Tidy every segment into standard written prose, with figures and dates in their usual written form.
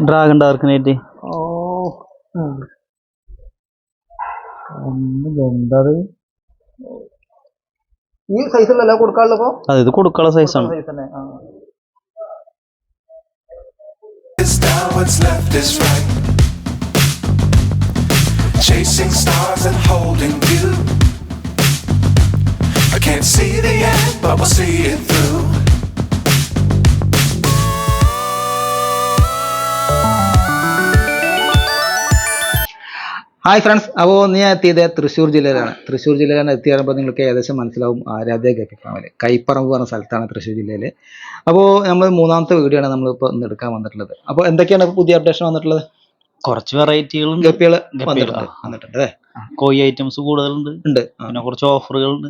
Dragon dark night. ഈ സൈസിലല്ല കൊടുക്കാനുള്ളപ്പോ ഇത് കൊടുക്കാനുള്ള സൈസാണ്. What's left is right. Chasing stars and holding you. I can't see the end, but we'll see it through. Hi friends, അപ്പോൾ ഞാൻ എത്തിയത് തൃശ്ശൂർ ജില്ലയിലാണ് എത്തിയപ്പോൾ നിങ്ങൾക്ക് ഏകദേശം മനസ്സിലാവും ആരാധ്യ ഗപ്പി ഫാമിൽ കൈപ്പറമ്പ് പറഞ്ഞ സ്ഥലത്താണ് തൃശ്ശൂർ ജില്ലയിൽ. അപ്പോൾ നമ്മൾ മൂന്നാമത്തെ വീഡിയോ ആണ് നമ്മളിപ്പോൾ ഇന്ന് എടുക്കാൻ വന്നിട്ടുള്ളത്. അപ്പോൾ എന്തൊക്കെയാണ് പുതിയ അപ്ഡേഷൻ വന്നിട്ടുള്ളത്? കുറച്ച് വെറൈറ്റികളും ഗപ്പികൾ വന്നിട്ടുണ്ട്. കോഴി ഐറ്റംസ് കൂടുതലുണ്ട്, പിന്നെ കുറച്ച് ഓഫറുകളുണ്ട്.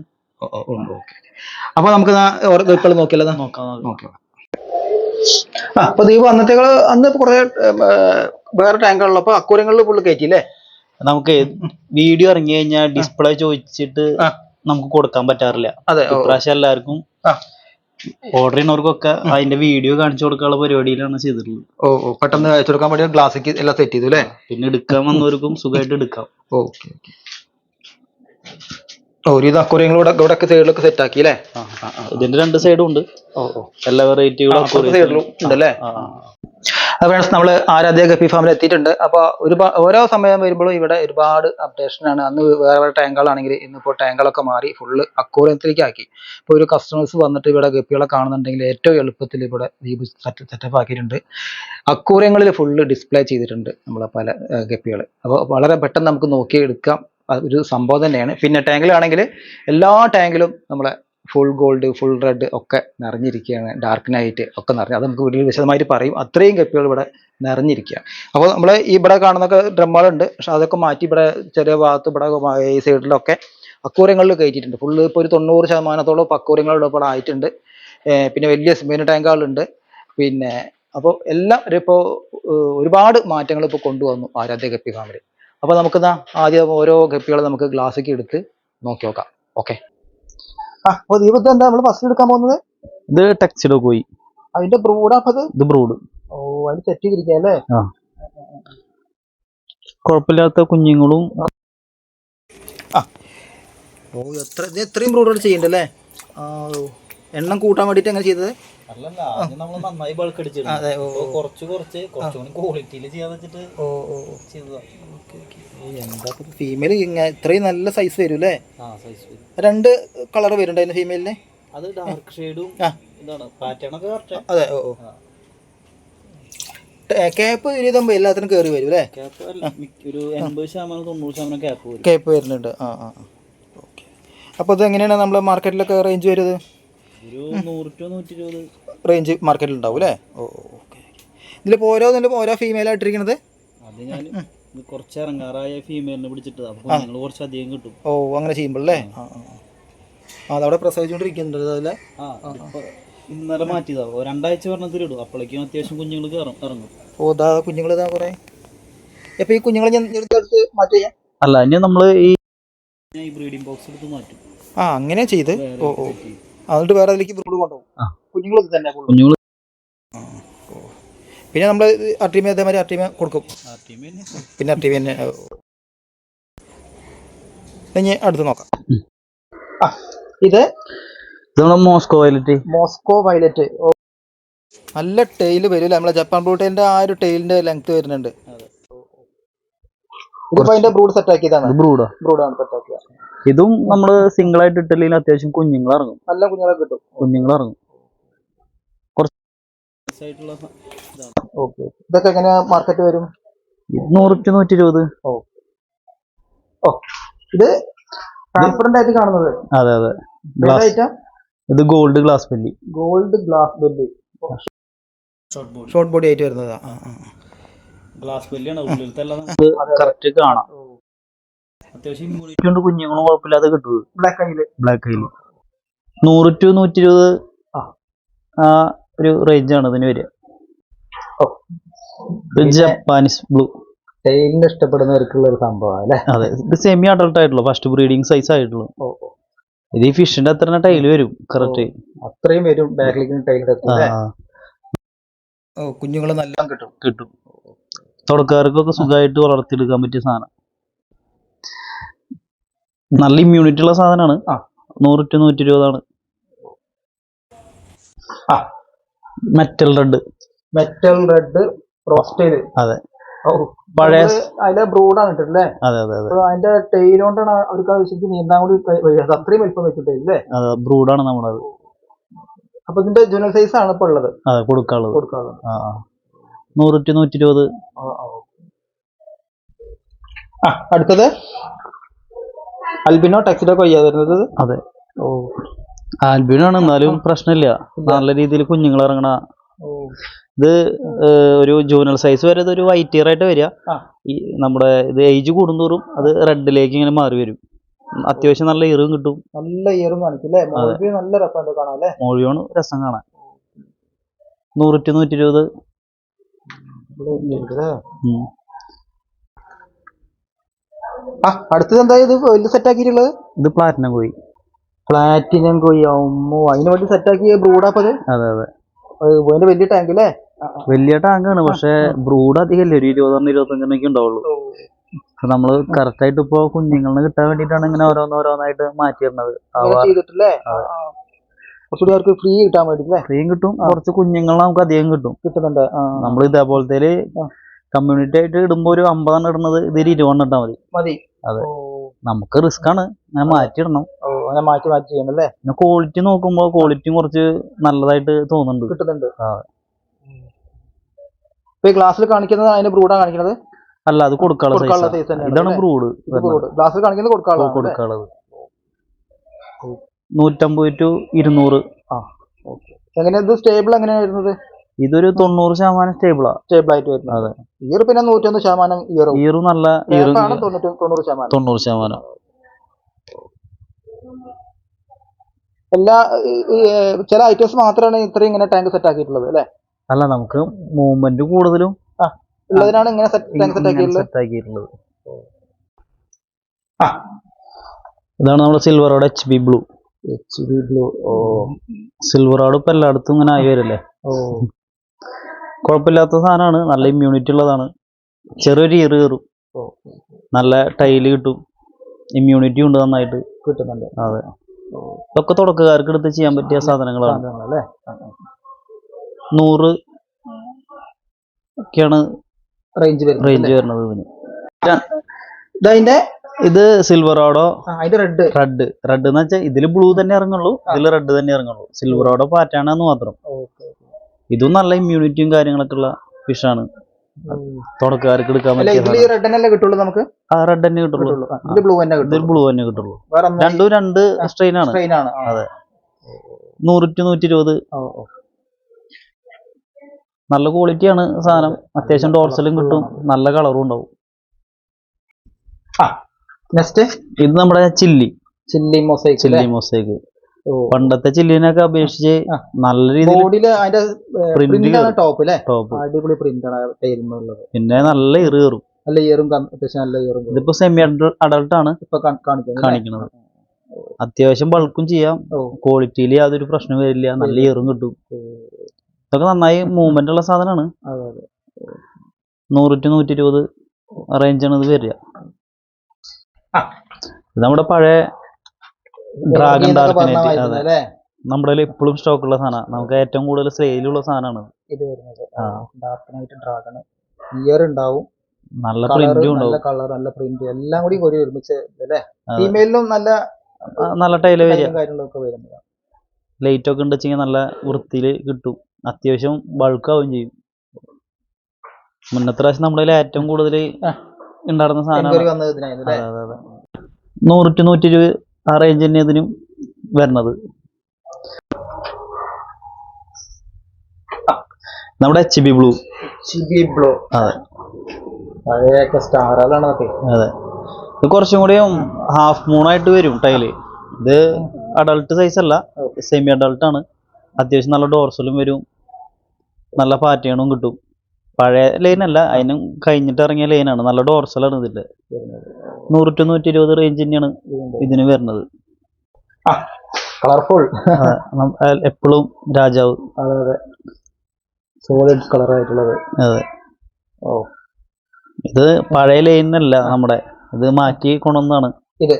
ഓക്കെ, അപ്പോൾ നമുക്ക് ഗപ്പികൾ നോക്കിയല്ലോ, നോക്കാം. അപ്പോൾ ദീപ് അന്ന് കുറേ വേറെ ടാങ്കുള്ളപ്പോൾ അക്കൂരങ്ങളിൽ ഫുള്ള് കയറ്റിയില്ലേ? നമുക്ക് വീഡിയോ ഇറങ്ങി കഴിഞ്ഞാൽ ഡിസ്പ്ലേ ചോദിച്ചിട്ട് നമുക്ക് കൊടുക്കാൻ പറ്റാറില്ല. ഇപ്രാവശ്യം എല്ലാവർക്കും ഓർഡർ ചെയ്യുന്നവർക്കൊക്കെ അതിന്റെ വീഡിയോ കാണിച്ചു കൊടുക്കാനുള്ള പരിപാടിയിലാണ് ചെയ്തിട്ടുള്ളത്. പെട്ടെന്ന് അയച്ചു കൊടുക്കാൻ വേണ്ടി ഗ്ലാസ് എല്ലാം സെറ്റ് ചെയ്തു അല്ലേ? പിന്നെ എടുക്കാൻ വന്നവർക്കും സുഖമായിട്ട് എടുക്കാം. ഓക്കെ, ഒരു അക്കൂരങ്ങളോടെ സൈഡിലൊക്കെ സെറ്റ് ആക്കി അല്ലേ? ഇതിന്റെ രണ്ട് സൈഡും ഉണ്ട്, എല്ലാ വെറൈറ്റികളും സൈഡിലും ഉണ്ടല്ലേ? ഫ്രണ്ട്സ്, നമ്മൾ ആരാധ്യ ഗപ്പി ഫാമിൽ എത്തിയിട്ടുണ്ട്. അപ്പോൾ ഓരോ സമയം വരുമ്പോഴും ഇവിടെ ഒരുപാട് അപ്ഡേഷനാണ്. അന്ന് വേറെ ടാങ്കുകളാണെങ്കിൽ ഇന്നിപ്പോൾ ടാങ്കുകളൊക്കെ മാറി ഫുള്ള് അക്വേറിയത്തിലേക്ക് ആക്കി. ഇപ്പോൾ ഒരു കസ്റ്റമേഴ്സ് വന്നിട്ട് ഇവിടെ ഗപ്പികളെ കാണുന്നുണ്ടെങ്കിൽ ഏറ്റവും എളുപ്പത്തിൽ ഇവിടെ ദീപ് സെറ്റപ്പ് ആക്കിയിട്ടുണ്ട്. അക്വേറിയങ്ങളിൽ ഫുള്ള് ഡിസ്പ്ലേ ചെയ്തിട്ടുണ്ട് നമ്മളെ പല ഗപ്പികൾ. അപ്പോൾ വളരെ പെട്ടെന്ന് നമുക്ക് നോക്കി എടുക്കാം, ഒരു സംഭവം തന്നെയാണ്. പിന്നെ ടാങ്കിലാണെങ്കിൽ എല്ലാ ടാങ്കിലും നമ്മളെ ഫുൾ ഗോൾഡ്, ഫുൾ റെഡ് ഒക്കെ നിറഞ്ഞിരിക്കുകയാണ്. ഡാർക്ക് നൈറ്റ് ഒക്കെ നിറഞ്ഞു, അത് നമുക്ക് വീഡിയോയിൽ വിശദമായിട്ട് പറയും. അത്രയും ഗപ്പികൾ ഇവിടെ നിറഞ്ഞിരിക്കുക. അപ്പോൾ നമ്മൾ ഇവിടെ കാണുന്നൊക്കെ ഡ്രമ്മുകളുണ്ട്, പക്ഷെ അതൊക്കെ മാറ്റി ഇവിടെ ചെറിയ ഭാഗത്ത് ഇവിടെ ഈ സൈഡിലൊക്കെ അക്വേറിയങ്ങളിൽ കയറ്റിയിട്ടുണ്ട്. ഫുള്ള് ഇപ്പോൾ ഒരു 90% അക്വേറിയങ്ങൾ ഇവിടെ ആയിട്ടുണ്ട്. പിന്നെ വലിയ സിമെന്റ് ടാങ്കുകളുണ്ട്. പിന്നെ അപ്പോൾ എല്ലാം ഇപ്പോൾ ഒരുപാട് മാറ്റങ്ങൾ ഇപ്പോൾ കൊണ്ടുവന്നു ആരാധ്യ ഗപ്പി ഫാമിൽ. അപ്പോൾ നമുക്കിതാ ആദ്യം ഓരോ ഗപ്പികൾ നമുക്ക് ഗ്ലാസ്സിലേക്ക് എടുത്ത് നോക്കി നോക്കാം. ഓക്കെ, അപ്പൊ ദീപത്തെ എന്താ നമ്മൾ ഫസ്റ്റ് എടുക്കാൻ പോകുന്നത്? ഇത് ടെക്സിഡോ കോഴി, അതിന്റെ ബ്രൂഡാ? ഇത് ബ്രൂഡ്. അതിന് സെറ്റ് ചെയ്തിരിക്കുക അല്ലേ? കുഴപ്പമില്ലാത്ത കുഞ്ഞുങ്ങളും. എത്രയും ബ്രൂഡോട് ചെയ്യണ്ടല്ലേ? എണ്ണം കൂട്ടാൻ വേണ്ടിട്ട് എങ്ങനെ ചെയ്തത്? ഫീമെയിൽ ഇത്രയും നല്ല സൈസ് വരും അല്ലേ? രണ്ട് കളർ വരുന്നുണ്ട് അതിന് ഫീമെയിലിന്. അത് ഡാർക്ക് ഷെയ്ഡും പാറ്റേൺ ഒക്കെ കറക്റ്റ്. അതെ. ക്യാപ്പ് ഇരുപത് എല്ലാത്തിനും കയറി വരും അല്ലേ? ഒരു 80%-90% ക്യാപ്പ് വരുന്നുണ്ട്. ഓക്കെ. അപ്പോൾ ഇത് എങ്ങനെയാണ് നമ്മൾ മാർക്കറ്റിലൊക്കെ റേഞ്ച് വരുന്നത്? ഒരു 100-120 റേഞ്ച് മാർക്കറ്റിൽ ഉണ്ടാവും അല്ലേ? ഓക്കെ. ഇതിലിപ്പോൾ ഓരോ ഫീമെയിൽ ആയിട്ടിരിക്കുന്നത്? അത് ഞാൻ കുറച്ച് ഇറങ്ങാറായ ഫീമെയിലിനെ പിടിച്ചിട്ട് ഞങ്ങൾ കുറച്ച് അധികം കിട്ടും. അങ്ങനെ ചെയ്യുമ്പോൾ അല്ലേ? അതവിടെ പ്രസവിച്ചുകൊണ്ടിരിക്കുന്നുണ്ട് അതല്ലേ? ഇന്നലെ മാറ്റിയതാ, 2 ആഴ്ച പറഞ്ഞതിലിടും, അപ്പോഴേക്കും അത്യാവശ്യം കുഞ്ഞുങ്ങൾ ഇറങ്ങും. കുഞ്ഞുങ്ങൾ ഇതാ കുറേ. അപ്പോൾ ഈ കുഞ്ഞുങ്ങളെ ഞാൻ എടുത്ത് മാറ്റിയാ? അല്ല, ഇനി നമ്മൾ ഈ ബ്രീഡിംഗ് ബോക്സ് എടുത്ത് മാറ്റും. അങ്ങനെ ചെയ്ത്. എന്നിട്ട് വേറെ അതിലേക്ക് ബ്രൂഡ് കൊണ്ടുപോകും. കുഞ്ഞുങ്ങൾ തന്നെ കുഞ്ഞുങ്ങൾ. പിന്നെ നമ്മൾ അർട്ടീമിയ അതേമാതിരി അർട്ടീമിയ കൊടുക്കും. പിന്നെ അർട്ടീമിയ തന്നെ. ഇനി അടുത്ത് നോക്കാം. ഇത് മോസ്കോ വയലറ്റ്. നല്ല ടെയിൽ വരും. നമ്മളെ ജപ്പാൻ ബ്ലൂ ടൈലിന്റെ ആ ഒരു ടെയിലിന്റെ ലെങ്ത് വരുന്നുണ്ട്. ഇതിപ്പോ അതിന്റെ ബ്രൂഡ് സെറ്റ് ആക്കിയതാണ്. ബ്രൂഡാണ് സെറ്റ് ആക്കിയത്. ഇതും നമ്മള് സിംഗിൾ ആയിട്ട് ഇട്ടില്ലെങ്കിൽ അത്യാവശ്യം കുഞ്ഞുങ്ങൾ ഇറങ്ങും, നല്ല കുഞ്ഞുങ്ങളെ കിട്ടും. ഇതൊക്കെ എങ്ങനെയാ മാർക്കറ്റ് വരും? 100-120. ഇത് ട്രാൻസ്പെറന്റ് ആയിട്ട് കാണുന്നത്? അതെ. ഇത് gold glass belly. Short body ആയിട്ട് വരുന്നതാ. ഗ്ലാസ് ബെല്ലിയാണ് ഉള്ളിലത്തെ കറക്റ്റ് കാണാം. അത്യാവശ്യം ഇമ്മ്യൂണിറ്റി കൊണ്ട് കുഞ്ഞുങ്ങളും കുഴപ്പമില്ലാതെ കിട്ടും. ബ്ലാക്ക് ഐല് 100-120 ഒരു റേഞ്ചാണ് ഇതിന് വരിക. ജപ്പാനീസ് ബ്ലൂ ടെയിലിന് ഇഷ്ടപ്പെടുന്നവർക്കുള്ള ഒരു സംഭവം അല്ലേ? അതെ, ഇത് സെമി അഡൾട്ട് ആയിട്ടുള്ളൂ, ഫസ്റ്റ് ബ്രീഡിങ് സൈസ് ആയിട്ടുള്ളൂ. ഇത് ഈ ഫിഷിന്റെ അത്ര ടൈല് വരും, കറക്റ്റ് അത്രയും വരും. ബാക്കിലേക്ക് ടൈൽ കുഞ്ഞുങ്ങൾ നല്ല കിട്ടും. കിട്ടും. തുടക്കാർക്കൊക്കെ സുഖമായിട്ട് വളർത്തിയെടുക്കാൻ പറ്റിയ സാധനം. നല്ല ഇമ്മ്യൂണിറ്റി ഉള്ള സാധനമാണ്. 100 to 120 മെറ്റൽ റെഡ് റോസ്റ്റേഡ്. അതെ, പഴയ അതിലെ ബ്രൂഡാണ് ഇട്ടല്ലേ. അതെ അതെ അതെ. അതിന്റെ ടെയിൽ കൊണ്ടാണ് അവർക്ക് ശരിക്കും നീന്താൻ കൂടി അത്രയും വലിപ്പം വെച്ചിട്ടില്ലേ. അതെ, ബ്രൂഡാണ് നമ്മളത്. അപ്പൊ ഇതിന്റെ ജുനൽ സൈസ് ആണ് ഇപ്പൊ ഉള്ളത്. അതെ, കൊടുക്കാനുള്ളത്. 100 to 120. അടുത്തത് ആൽബിനോ ടക്സിഡോ കൊയ്യാ വരുന്നത്. അതെ, ആൽബിനോ ആണ്, എന്നാലും പ്രശ്നമില്ല. നല്ല രീതിയിൽ കുഞ്ഞുങ്ങൾ ഇറങ്ങണ ഇത്. ഒരു ജൂനൽ സൈസ് വരെ ഒരു വൈറ്റ് ഇയർ ആയിട്ട് വരിക. ഈ നമ്മുടെ ഇത് ഏജ് കൂടുന്തോറും അത് റെഡിലേക്ക് ഇങ്ങനെ മാറി വരും. അത്യാവശ്യം നല്ല ഇയറും കിട്ടും. നല്ല ഇയറും കാണിക്കും. നല്ല രസമുണ്ട് കാണാൻ. മോഴിയാണ് രസം കാണാൻ. 100 to 120. അടുത്തത് എന്താ ഇത് വലിയ സെറ്റ് ആക്കിയിട്ടുള്ളത്? ഇത് പ്ലാറ്റിനം കോയി. അമ്മോ, അതിന് വേണ്ടി സെറ്റ് ആക്കിയ ബ്രൂഡാപ്പത്. അതെ അതെ, വലിയ ടാങ്ക് അല്ലേ? വലിയ ടാങ്കാണ്. പക്ഷെ ബ്രൂഡ് അധികമല്ലേ, ഒരു 20-25 ഉണ്ടാവുള്ളൂ. നമ്മള് കറക്റ്റ് ആയിട്ട് ഇപ്പൊ കുഞ്ഞുങ്ങളെ കിട്ടാൻ വേണ്ടിട്ടാണ് ഇങ്ങനെ ഓരോന്നായിട്ട് മാറ്റിയിരുന്നത്. ഫ്രീ കിട്ടാൻ വേണ്ടി. ഫ്രീയും കിട്ടും, കുറച്ച് കുഞ്ഞുങ്ങൾ നമുക്ക് അധികം കിട്ടുന്നുണ്ട്. നമ്മൾ ഇതേപോലത്തെ കമ്മ്യൂണിറ്റി ആയിട്ട് ഇടുമ്പോ ഒരു 50 ഇടുന്നത് ഇതിൽ 20 ഇട്ടാൽ മതി. അതെ, നമുക്ക് റിസ്ക് ആണ്, ഞാൻ മാറ്റിയിടണം. മാറ്റി ചെയ്യണല്ലേ. പിന്നെ ക്വാളിറ്റി നോക്കുമ്പോ ക്വാളിറ്റിയും കുറച്ച് നല്ലതായിട്ട് തോന്നുന്നുണ്ട്, കിട്ടുന്നുണ്ട്. ഗ്ലാസ്സിൽ കാണിക്കുന്നത് അതിന്റെ ബ്രൂഡാ കാണിക്കുന്നത്? അല്ല, അത് കൊടുക്കാനുള്ള സൈസ്. ഇതാണ് ബ്രൂഡ്. ഗ്ലാസ്സിൽ കാണിക്കുന്നത് കൊടുക്കാനുള്ളത്. 150 to 200. എങ്ങനെയാ സ്റ്റേബിൾ എങ്ങനെയാ വരുന്നത്? ഇതൊരു 90% സ്റ്റേബിൾ ആയിട്ട് വരുന്നത്. അതെ, ഇയർ പിന്നെ 101% ഇയർ നല്ല 90%. എല്ലാ ചില ഐറ്റംസ് മാത്രമാണ് ഇത്രയും ഇങ്ങനെ ടാങ്ക് സെറ്റ് ആക്കിയിട്ടുള്ളത് അല്ലേ? അല്ല, നമുക്ക് മൂവ്മെന്റ് കൂടുതലും ഉള്ളതിനാണ് ഇങ്ങനെ സെറ്റ് ആക്കിയിട്ടുള്ളത്. ഇതാണ് നമ്മുടെ സിൽവറോഡ് HB ബ്ലൂ. സിൽവറോഡ് ഇപ്പൊ എല്ലായിടത്തും ഇങ്ങനെ ആയി വരല്ലേ. കുഴപ്പമില്ലാത്ത സാധനമാണ്, നല്ല ഇമ്മ്യൂണിറ്റി ഉള്ളതാണ്. ചെറിയൊരു ഇയർ കയറും, നല്ല ടൈല് കിട്ടും, ഇമ്മ്യൂണിറ്റി ഉണ്ട്, നന്നായിട്ട് കിട്ടുന്നുണ്ട്. അതെ, ഇതൊക്കെ തുടക്കക്കാർക്ക് എടുത്ത് ചെയ്യാൻ പറ്റിയ സാധനങ്ങളാണ്. 100 ഒക്കെയാണ് റേഞ്ച് വരുന്നത് ഇതിന്. ഇത് സിൽവറോഡോ റെഡ് എന്ന് വെച്ചാൽ ഇതില് ബ്ലൂ തന്നെ ഇറങ്ങുള്ളൂ, ഇതില് റെഡ് തന്നെ ഇറങ്ങുള്ളൂ. സിൽവറോഡോ പാറ്റാണെന്ന് മാത്രം. ഇതും നല്ല ഇമ്മ്യൂണിറ്റിയും കാര്യങ്ങളൊക്കെ ഉള്ള ഫിഷാണ്, തുടക്കക്കാർക്ക് എടുക്കാൻ പറ്റിയ. റെഡ് തന്നെ കിട്ടുള്ളൂ നമുക്ക്. റെഡ് തന്നെ കിട്ടുള്ളൂ, ബ്ലൂ തന്നെ കിട്ടുള്ളൂ. രണ്ടും 2 സ്ട്രെയിൻ ആണ്. അതെ, 100 to 120. നല്ല ക്വാളിറ്റിയാണ് സാധനം. അത്യാവശ്യം ഡോർസലും കിട്ടും, നല്ല കളറും ഉണ്ടാവും. നെക്സ്റ്റ് ഇത് നമ്മുടെ ചില്ലി മൊസൈക്ക്. പണ്ടത്തെ ചില്ലിനൊക്കെ അപേക്ഷിച്ച് നല്ല രീതിയിൽ ടോപ്പ്. അടിപൊളി പ്രിന്റ് ആണ്. പിന്നെ നല്ല ഇയറും ഇതിപ്പോ സെമി അഡൾട്ട് ആണ് കാണിക്കുന്നത്. അത്യാവശ്യം ബൾക്കും ചെയ്യാം, ക്വാളിറ്റിയിൽ യാതൊരു പ്രശ്നം വരില്ല, നല്ല ഇയറും കിട്ടും. ഇതൊക്കെ നന്നായി മൂവ്മെന്റ് ഉള്ള സാധനമാണ്. 100 to 120 റേഞ്ചാണ് ഇത് വരിക. ഇത് നമ്മുടെ പഴയ ഡ്രാഗൺ ഡാർക്കിനൈറ്റ്. നമ്മുടെ ഇപ്പോഴും സ്റ്റോക്ക് ഉള്ള സാധനമാണ്, നമുക്ക് ഏറ്റവും കൂടുതൽ സെയിലുള്ള സാധനമാണ് ഇത് വരുന്നത്. ഡ്രാഗൺ ഇയർ ഉണ്ടാവും, നല്ല പ്രിന്റും ഉണ്ടാവും, കളർ നല്ല പ്രിന്റ് എല്ലാം കൂടി ഒരുമിച്ച് അല്ലേ. ഫീമെയിലും നല്ല ടൈല് വരിക, ലൈറ്റ് ഒക്കെ ഉണ്ടെങ്കിൽ നല്ല വൃത്തിയിൽ കിട്ടും. അത്യാവശ്യം ബൾക്കാവുകയും ചെയ്യും. മുന്നത്തെ പ്രാവശ്യം നമ്മുടെ ഏറ്റവും കൂടുതൽ ഉണ്ടായിരുന്ന സാധനമാണ്. 100 to 120 ആ റേഞ്ച് തന്നെ ഇതിനും വരുന്നത്. നമ്മുടെ HB ബ്ലൂ. അതെ, അതെ, ഇത് കുറച്ചും കൂടി ഹാഫ് മൂണായിട്ട് വരും ടൈല്. ഇത് അഡൾട്ട് സൈസ് അല്ല, സെമി അഡൾട്ട് ആണ്. അത്യാവശ്യം നല്ല ഡോർസലും വരും, നല്ല പാറ്റേണും കിട്ടും. പഴയ ലൈനല്ല, അതിനും കഴിഞ്ഞിട്ട് ഇറങ്ങിയ ലൈനാണ്. നല്ല ഡോർസലാണ് ഇതിന്റെ. 100 to 120 റേഞ്ച് തന്നെയാണ് ഇതിന് വരുന്നത്. കളർഫുൾ, എപ്പോഴും രാജാവ്. സോളിഡ് കളർ ആയിട്ടുള്ളത്. അതെ. ഓ, ഇത് പഴയ ലൈനല്ല നമ്മുടെ, ഇത് മാറ്റി കൊണ്ടുവന്നാണ്. ഇത്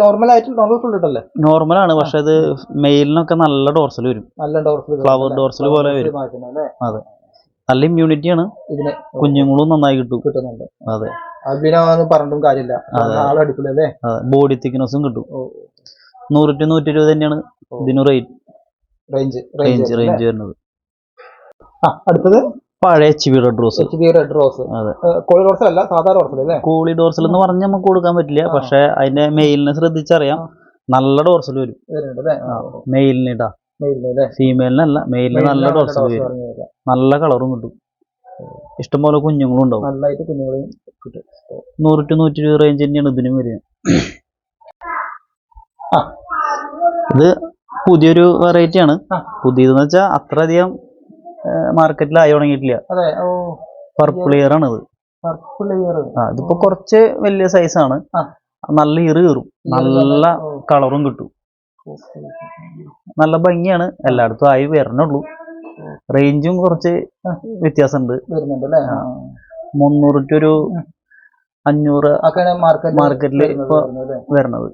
നോർമൽ ആയിട്ട് നോർമൽ ഫുൾ ഇട്ടല്ലേ? നോർമലാണ്, പക്ഷെ ഇത് മെയിലിനൊക്കെ നല്ല ഡോർസൽ വരും, നല്ല ഡോർസൽ, ഫ്ലവർ ഡോർസൽ പോലെ വരും. അതെ, നല്ല ഇമ്മ്യൂണിറ്റിയാണ് ഇതിന്, കുഞ്ഞുങ്ങളും നന്നായി കിട്ടുന്നുണ്ട്. അതെ, പറഞ്ഞിട്ടും കാര്യമില്ല, അതെ, ബോഡി തിക്നെസ്സും കിട്ടും. 100 to 120 തന്നെയാണ് ഇതിന് റേഞ്ച് വരുന്നത്. അടുത്തത് പഴയ HB റെഡ് റോസ്. അതെ, കോളി ഡോർസൽ അല്ല, സാധാ ഡോർസൽ അല്ലേ? കോളി ഡോർസൽ എന്ന് പറഞ്ഞ് നമുക്ക് കൊടുക്കാൻ പറ്റില്ല, പക്ഷെ അതിന്റെ മെയിലിനെ ശ്രദ്ധിച്ചറിയാം, നല്ല ഡോർസൽ വരും മെയിലിന് ഇടാ. ഫീമെയിലിനല്ല, മെയിലിന് നല്ല ഡോർസൽ വരും, നല്ല കളറും കിട്ടും, ഇഷ്ടംപോലെ കുഞ്ഞുങ്ങളും ഉണ്ടാവും. 100 to 120 റേഞ്ച് തന്നെയാണ് ഇതിനും വരിക. ഇത് പുതിയൊരു വെറൈറ്റി ആണ്. പുതിയതെന്ന് വെച്ചാൽ അത്ര അധികം മാർക്കറ്റിൽ ആയി തുടങ്ങിയിട്ടില്ല. പർപ്പിൾ ഇയർ ആണിത്. ഇതിപ്പോ കുറച്ച് വലിയ സൈസാണ്, നല്ല ഇറ് കയറും, നല്ല കളറും കിട്ടും, നല്ല ഭംഗിയാണ്. എല്ലായിടത്തും ആയി വരണുള്ളൂ. റേഞ്ചും കുറച്ച് വ്യത്യാസമുണ്ട്. 300 to 500 മാർക്കറ്റിൽ ഇപ്പൊ വരണത്.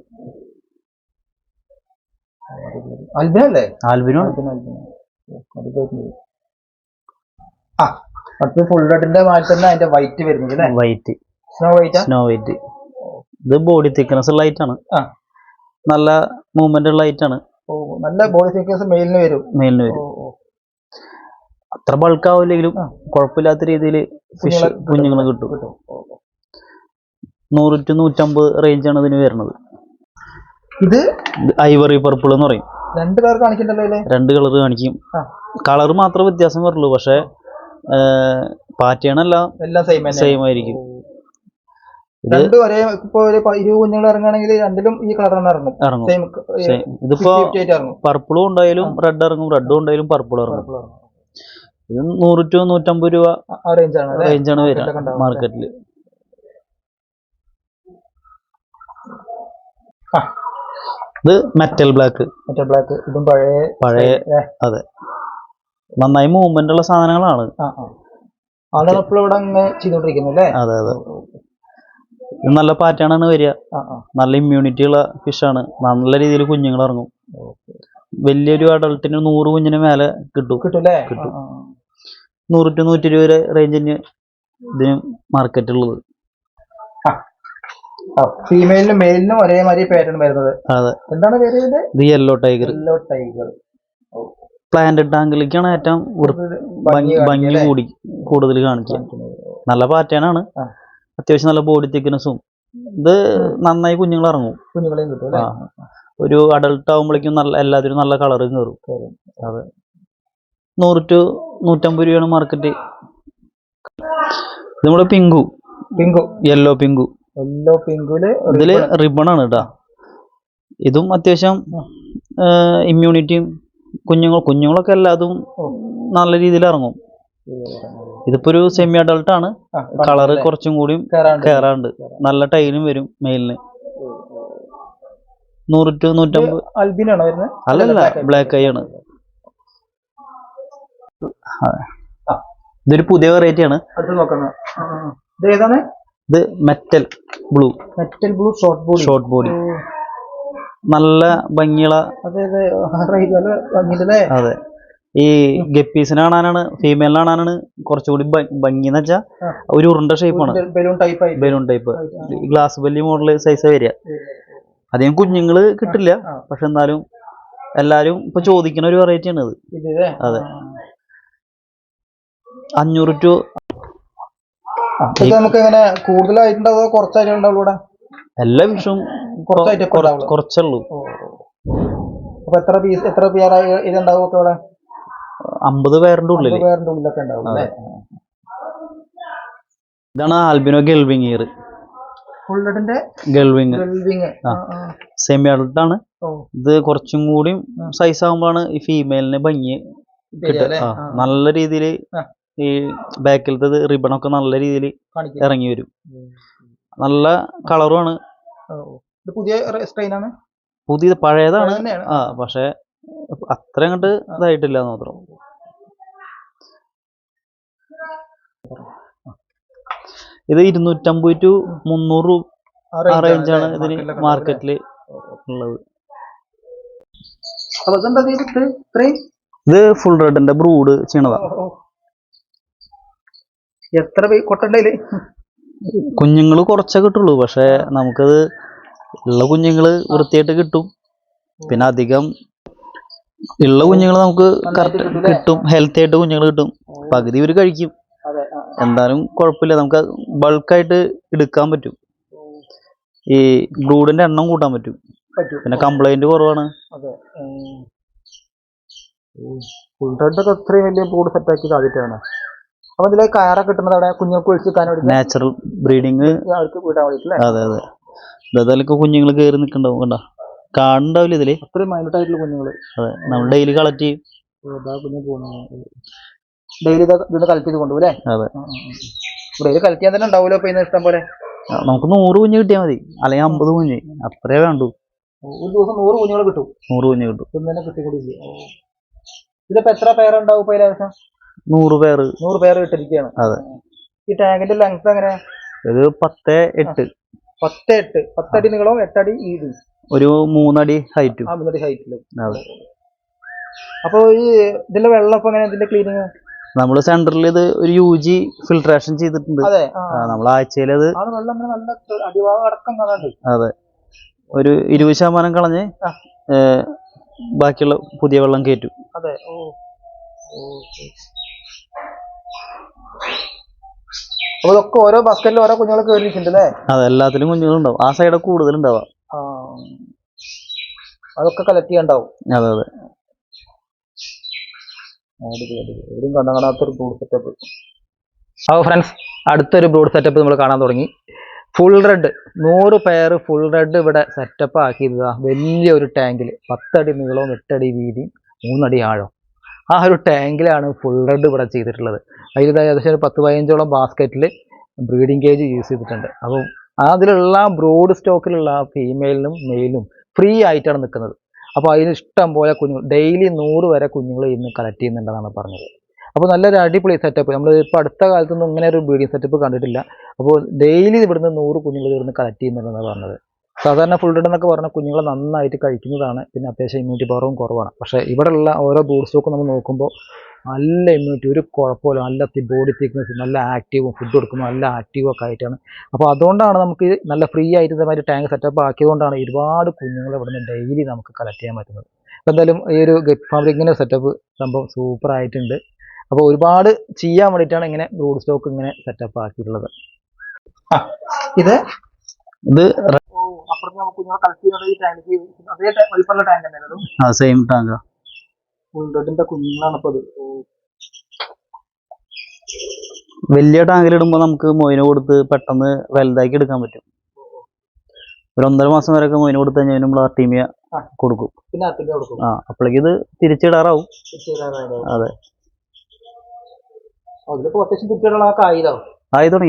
ആൽബിനോ ഫുൾ റെഡിന്റെ മാറ്റി തന്നെ അതിന്റെ വൈറ്റ് വരുന്നത്. White, snow white. ഇത് ബോഡി തിക്നെസ് ഉള്ള ലൈറ്റ് ആണ്, നല്ല മൂവ്മെന്റ് ഉള്ള ലൈറ്റ് ആണ്. നല്ല ബോഡി തിക്നെസ് മെയിലിന് വരും. അത്ര ബൾക്ക് ആവില്ലെങ്കിലും കുഴപ്പമില്ലാത്ത രീതിയിൽ ഫിഷ് കുഞ്ഞുങ്ങൾ കിട്ടും. 100 to 150 റേഞ്ചാണ് ഇതിന് വരുന്നത്. ഇത് ഐവറി പർപ്പിൾ എന്ന് പറയും. 2 കളർ കാണിക്കണ്ടല്ലോ? 2 കളർ കാണിക്കും. കളർ മാത്രമേ വ്യത്യാസം വരുള്ളൂ, പക്ഷെ പാറ്റേൺ എല്ലാം സെയിം ആയിരിക്കും. ഇപ്പൊ 20 കുഞ്ഞുങ്ങൾ ഇറങ്ങുകയാണെങ്കിൽ രണ്ടിലും ഈ കളർ ഇറങ്ങും. ഇതിപ്പോ പർപ്പിളും ഉണ്ടായാലും റെഡ് ഇറങ്ങും, റെഡും ഉണ്ടായാലും പർപ്പിൾ ഇറങ്ങും. ഇത് 100 to 150 രൂപ റേഞ്ചാണ് വരിക മാർക്കറ്റിൽ. ഇത് മെറ്റൽ ബ്ലാക്ക്. ഇതും പഴയ അതെ, നന്നായി മൂവ്മെന്റ് ഉള്ള സാധനങ്ങളാണ്. അതെ അതെ, ഇത് നല്ല പാറ്റേൺ ആണ് വരിക, നല്ല ഇമ്മ്യൂണിറ്റി ഉള്ള ഫിഷാണ്, നല്ല രീതിയിൽ കുഞ്ഞുങ്ങൾ ഇറങ്ങും. വലിയൊരു അഡൾട്ടിന് 100 കുഞ്ഞിന് മേലെ കിട്ടും. 100 to 120 റേഞ്ചിന് ഇതിന് മാർക്കറ്റുള്ളത്. ഫീമെയിലിനും മെയിലിനും ഒരേമാതിരി പാറ്റേൺ വരുന്നത്. അതെ, എന്താണ് പേര്? ഇത് യെല്ലോ ടൈഗർ. പ്ലാന്റ് ടാങ്കിലേക്കാണ് ഏറ്റവും ഭംഗി കൂടുതൽ കാണിക്കുക. നല്ല പാറ്റേൺ ആണ്, അത്യാവശ്യം നല്ല ബോഡി തിക്നെസ്സും. ഇത് നന്നായി കുഞ്ഞുങ്ങൾ ഇറങ്ങും, കുഞ്ഞുങ്ങളെയും കിട്ടും. ഒരു അഡൾട്ട് ആകുമ്പോഴേക്കും നല്ല എല്ലാത്തിനും നല്ല കളറും കയറും. അതെ, 100 to 150 രൂപയാണ് മാർക്കറ്റ്. നമ്മുടെ പിങ്കു യെല്ലോ പിങ്കു. ഇതില് റിബൺ ആണ് കേട്ടാ. ഇതും അത്യാവശ്യം ഇമ്മ്യൂണിറ്റിയും കുഞ്ഞുങ്ങളൊക്കെ എല്ലാതും നല്ല രീതിയിൽ ഇറങ്ങും. ഇതിപ്പോ ഒരു സെമി അഡൾട്ട് ആണ്, കളറ് കുറച്ചും കൂടി കയറാണ്ട്, നല്ല ടൈലും വരും മെയിലിന്. 100 to 150. അൽബിനാണോ വരുന്നത്? അല്ലല്ല, ബ്ലാക്ക് ഐ ആണ്. ഇതൊരു പുതിയ വെറൈറ്റി ആണ്. ഇത് മെറ്റൽ ബ്ലൂ ഷോർട്ട് ബോഡി, നല്ല ഭംഗിയുള്ള. അതെ, ഈ ഗപ്പീസിനെ കാണാനാണ്, ഫീമെയിലിനെ കാണാനാണ് കുറച്ചുകൂടി ഭംഗി എന്ന് വെച്ചാൽ ഒരു ഉരുണ്ട ഷേപ്പാണ്, balloon type. Glass belly model size വരിക. അധികം കുഞ്ഞുങ്ങള് കിട്ടില്ല, പക്ഷെ എന്നാലും എല്ലാരും ഇപ്പൊ ചോദിക്കുന്ന ഒരു വെറൈറ്റി ആണ് ഇത്. അതെ, 500 to. നമുക്ക് എങ്ങനെ കൂടുതലായിട്ടുണ്ടാവോ കുറച്ചായിട്ടുണ്ടാവുള്ളൂ? ഇവിടെ എല്ലാ ഫിഷും കുറച്ചുള്ളൂ. അപ്പൊ എത്ര പേർ ഇതുണ്ടാവും? ഇവിടെ 50 പേരുടെ ഉള്ളിലൊക്കെ ഉണ്ടാവും. ഇതാണ് albino gull wing year. Gull wing semi adult ആണ്. ഇത് കുറച്ചും കൂടി സൈസ് ആകുമ്പോഴാണ് ഈ ഫീമെയിലിന് ഭംഗി കിട്ടുക. നല്ല രീതിയിൽ ഈ ബാക്കിലത്തെ റിബണൊക്കെ നല്ല രീതിയിൽ ഇറങ്ങി വരും, നല്ല കളറുമാണ്. പുതിയത് പഴയതാണ്, പക്ഷെ അത്ര അങ്ങോട്ട് ഇതായിട്ടില്ല മാത്രം. ഇത് 250 to 300 ആ റേഞ്ചാണ് ഇതിന് മാർക്കറ്റില് ഉള്ളത്. ഇത് ഫുൾ റെഡിന്റെ ബ്രൂഡ് ചെയ്യണതാ. എത്ര കൊട്ടണ്ടേല്? കുഞ്ഞുങ്ങള് കുറച്ചേ കിട്ടുള്ളൂ, പക്ഷെ നമുക്കത് ഉള്ള കുഞ്ഞുങ്ങള് വൃത്തിയായിട്ട് കിട്ടും. പിന്നെ അധികം ഉള്ള കുഞ്ഞുങ്ങൾ നമുക്ക് കിട്ടും, ഹെൽത്തി ആയിട്ട് കുഞ്ഞുങ്ങൾ കിട്ടും. പകുതി ഇവര് കഴിക്കും, എന്തായാലും കുഴപ്പമില്ല. നമുക്ക് ബൾക്കായിട്ട് എടുക്കാൻ പറ്റും, ഈ ബ്രൂഡിന്റെ എണ്ണം കൂട്ടാൻ പറ്റും. പിന്നെ കംപ്ലൈന്റ് കുറവാണ്. അത്രയും വലിയ ബ്രൂഡ് സെറ്റ് ആക്കി ആദ്യമായിട്ടാണ്. അപ്പൊ ഇതിലെ കയറൊക്കെ കിട്ടുന്നത് അവിടെ കുഞ്ഞുങ്ങൾക്ക് ഒഴിച്ചിരിക്കാൻ നാച്ചുറൽ ബ്രീഡിങ്. അവർക്ക് വീട്ടാൻ വേണ്ടിയിട്ടില്ലേ? അതെ അതെ. ഇതൊക്കെ കുഞ്ഞുങ്ങൾ കയറി നിൽക്കണ്ടാവും, കണ്ട കാണുണ്ടാവില്ല ഇതില്. അത്രയും മൈന്യൂട്ട് ആയിട്ടുള്ള കുഞ്ഞുങ്ങള്. അതെ, നമ്മൾ ഡെയിലി കളക്ട് ചെയ്യും. ഡെയിലി ഇത് കളക്ട് ചെയ്ത് കൊണ്ടുപോകും അല്ലേ? അതെ, ഡെയിലി കളക്ട് ചെയ്യാൻ തന്നെ ഉണ്ടാവുമല്ലോ ഇപ്പൊ ഇന്ന് ഇഷ്ടം പോലെ. നമുക്ക് 100 കുഞ്ഞ് കിട്ടിയാൽ മതി, അല്ലെങ്കിൽ 50 കുഞ്ഞ്, അത്രേ വേണ്ടു. ഒരു ദിവസം 100 കുഞ്ഞുങ്ങൾ കിട്ടും. 100 കുഞ്ഞ് കിട്ടും. ഇന്നെ കിട്ടിക്കൊണ്ടിരിക്കും. ഇതിപ്പോ എത്ര പേരുണ്ടാവും ഇപ്പൊ ഏകദേശം? 100 പേര്. 100 പേര് ഇട്ടിരിക്കുകയാണ്. അതെ. ഈ ടാങ്കിന്റെ ലെങ്ത് എങ്ങനെ? ഇത് 10.8. 10.8. 10 അടി നീളവും 8 അടി വീതി, ഒരു 3 അടി ഹൈറ്റും. 3 അടി ഹൈറ്റിലും. അതെ. അപ്പൊ ഈ ഇതിന്റെ വെള്ളം ഇപ്പൊ എങ്ങനെ? ഇതിന്റെ ക്ലീനിങ് നമ്മള് സെന്ററിൽ ഇത് ഒരു UG ഫിൽട്രേഷൻ ചെയ്തിട്ടുണ്ട്. നമ്മൾ ആഴ്ചയിൽ അത് അടിഭാഗം അടക്കം കാണാണ്ട്. അതെ, ഒരു 20% കളഞ്ഞ് ബാക്കിയുള്ള പുതിയ വെള്ളം കയറ്റും. അതെ. അപ്പൊ ഇതൊക്കെ ഓരോ ബസ്കറ്റിൽ ഓരോ കുഞ്ഞുങ്ങൾ കയറിയിട്ടുണ്ട് അല്ലേ? അതെ, എല്ലാത്തിലും കുഞ്ഞുങ്ങളുണ്ടാവും. ആ സൈഡ് കൂടുതൽ ഉണ്ടാവാം. അതൊക്കെ കളക്ട് ചെയ്യാണ്ടാവും. അതെ അതെ. കാണാത്തൊരു ബ്രൂഡ് സെറ്റപ്പ്. അപ്പോൾ ഫ്രണ്ട്സ്, അടുത്തൊരു ബ്രൂഡ് സെറ്റപ്പ് നമ്മൾ കാണാൻ തുടങ്ങി. ഫുൾ റെഡ് 100 പേര് ഫുൾ റെഡ് ഇവിടെ സെറ്റപ്പ് ആക്കിയതാ. വലിയൊരു ടാങ്കിൽ 10 അടി നീളവും 8 അടി വീതിയും 3 അടി ആഴം. ആ ഒരു ടാങ്കിലാണ് ഫുൾ റെഡ് ഇവിടെ ചെയ്തിട്ടുള്ളത്. അതിൽ ഏകദേശം ഒരു 10-15ഓളം ബാസ്ക്കറ്റിൽ ബ്രീഡിംഗ് കേജ് യൂസ് ചെയ്തിട്ടുണ്ട്. അപ്പം അതിലുള്ള ബ്രോഡ് സ്റ്റോക്കിലുള്ള ഫീമെയിലിനും മെയിലിനും ഫ്രീ ആയിട്ടാണ് നിൽക്കുന്നത്. അപ്പോൾ അതിന് ഇഷ്ടം പോലെ കുഞ്ഞുങ്ങൾ ഡെയിലി 100 വരെ കുഞ്ഞുങ്ങൾ ഇന്ന് കളക്ട് ചെയ്യുന്നുണ്ടെന്നാണ് പറഞ്ഞത്. അപ്പോൾ നല്ലൊരു അടിപൊളി സെറ്റപ്പ്. നമ്മൾ ഇപ്പോൾ അടുത്ത കാലത്തൊന്നും ഇങ്ങനെ ഒരു ബ്രീഡിംഗ് സെറ്റപ്പ് കണ്ടിട്ടില്ല. അപ്പോൾ ഡെയിലി ഇവിടുന്ന് 100 കുഞ്ഞുങ്ങൾ ഇവിടുന്ന് കളക്ട് ചെയ്യുന്നുണ്ടെന്നാണ് പറഞ്ഞത്. സാധാരണ ഫുൾ റെഡ് എന്നൊക്കെ പറഞ്ഞാൽ കുഞ്ഞുങ്ങൾ നന്നായിട്ട് കഴിക്കുന്നതാണ്, പിന്നെ അത്യാവശ്യം ഇമ്മ്യൂണിറ്റി പവറും കുറവാണ്. പക്ഷേ ഇവിടെയുള്ള ഓരോ ബ്രൂഡ് സ്റ്റോക്കും നമ്മൾ നോക്കുമ്പോൾ നല്ല ഇമ്മ്യൂണിറ്റി, ഒരു കുഴപ്പമില്ല, നല്ല ബോഡി തിക്നെസ്, നല്ല ആക്റ്റീവും, ഫുഡ് കൊടുക്കുമ്പോൾ നല്ല ആക്റ്റീവും ഒക്കെ ആയിട്ടാണ്. അപ്പോൾ അതുകൊണ്ടാണ് നമുക്ക് നല്ല ഫ്രീ ആയിട്ട് ഇതേമാതിരി ടാങ്ക് സെറ്റപ്പ് ആക്കിയതുകൊണ്ടാണ് ഒരുപാട് കുഞ്ഞുങ്ങൾ ഇവിടുന്ന് ഡെയിലി നമുക്ക് കളക്ട് ചെയ്യാൻ പറ്റുന്നത്. അപ്പോൾ എന്തായാലും ഈ ഒരു ഗപ്പി ഫാമിൽ ഇങ്ങനെ സെറ്റപ്പ് സംഭവം സൂപ്പർ ആയിട്ടുണ്ട്. അപ്പോൾ ഒരുപാട് ചെയ്യാൻ വേണ്ടിയിട്ടാണ് ഇങ്ങനെ ബ്രൂഡ് സ്റ്റോക്ക് ഇങ്ങനെ സെറ്റപ്പ് ആക്കിയിട്ടുള്ളത്. ഇത് സെയിം ടാങ്കാ. കുഞ്ഞുങ്ങളാണ് ഇപ്പൊ ഇത്. വലിയ ടാങ്കിലിടുമ്പോ നമുക്ക് മൊയിന് കൊടുത്ത് പെട്ടെന്ന് വലുതാക്കി എടുക്കാൻ പറ്റും. ഒരു 1.5 മാസം വരെയൊക്കെ മൊയിന് കൊടുത്തു കഴിഞ്ഞാൽ നമ്മൾ ആർട്ടീമിയ കൊടുക്കും. അപ്പോഴേക്ക് ഇത് തിരിച്ചിടാറാവും. അതെ,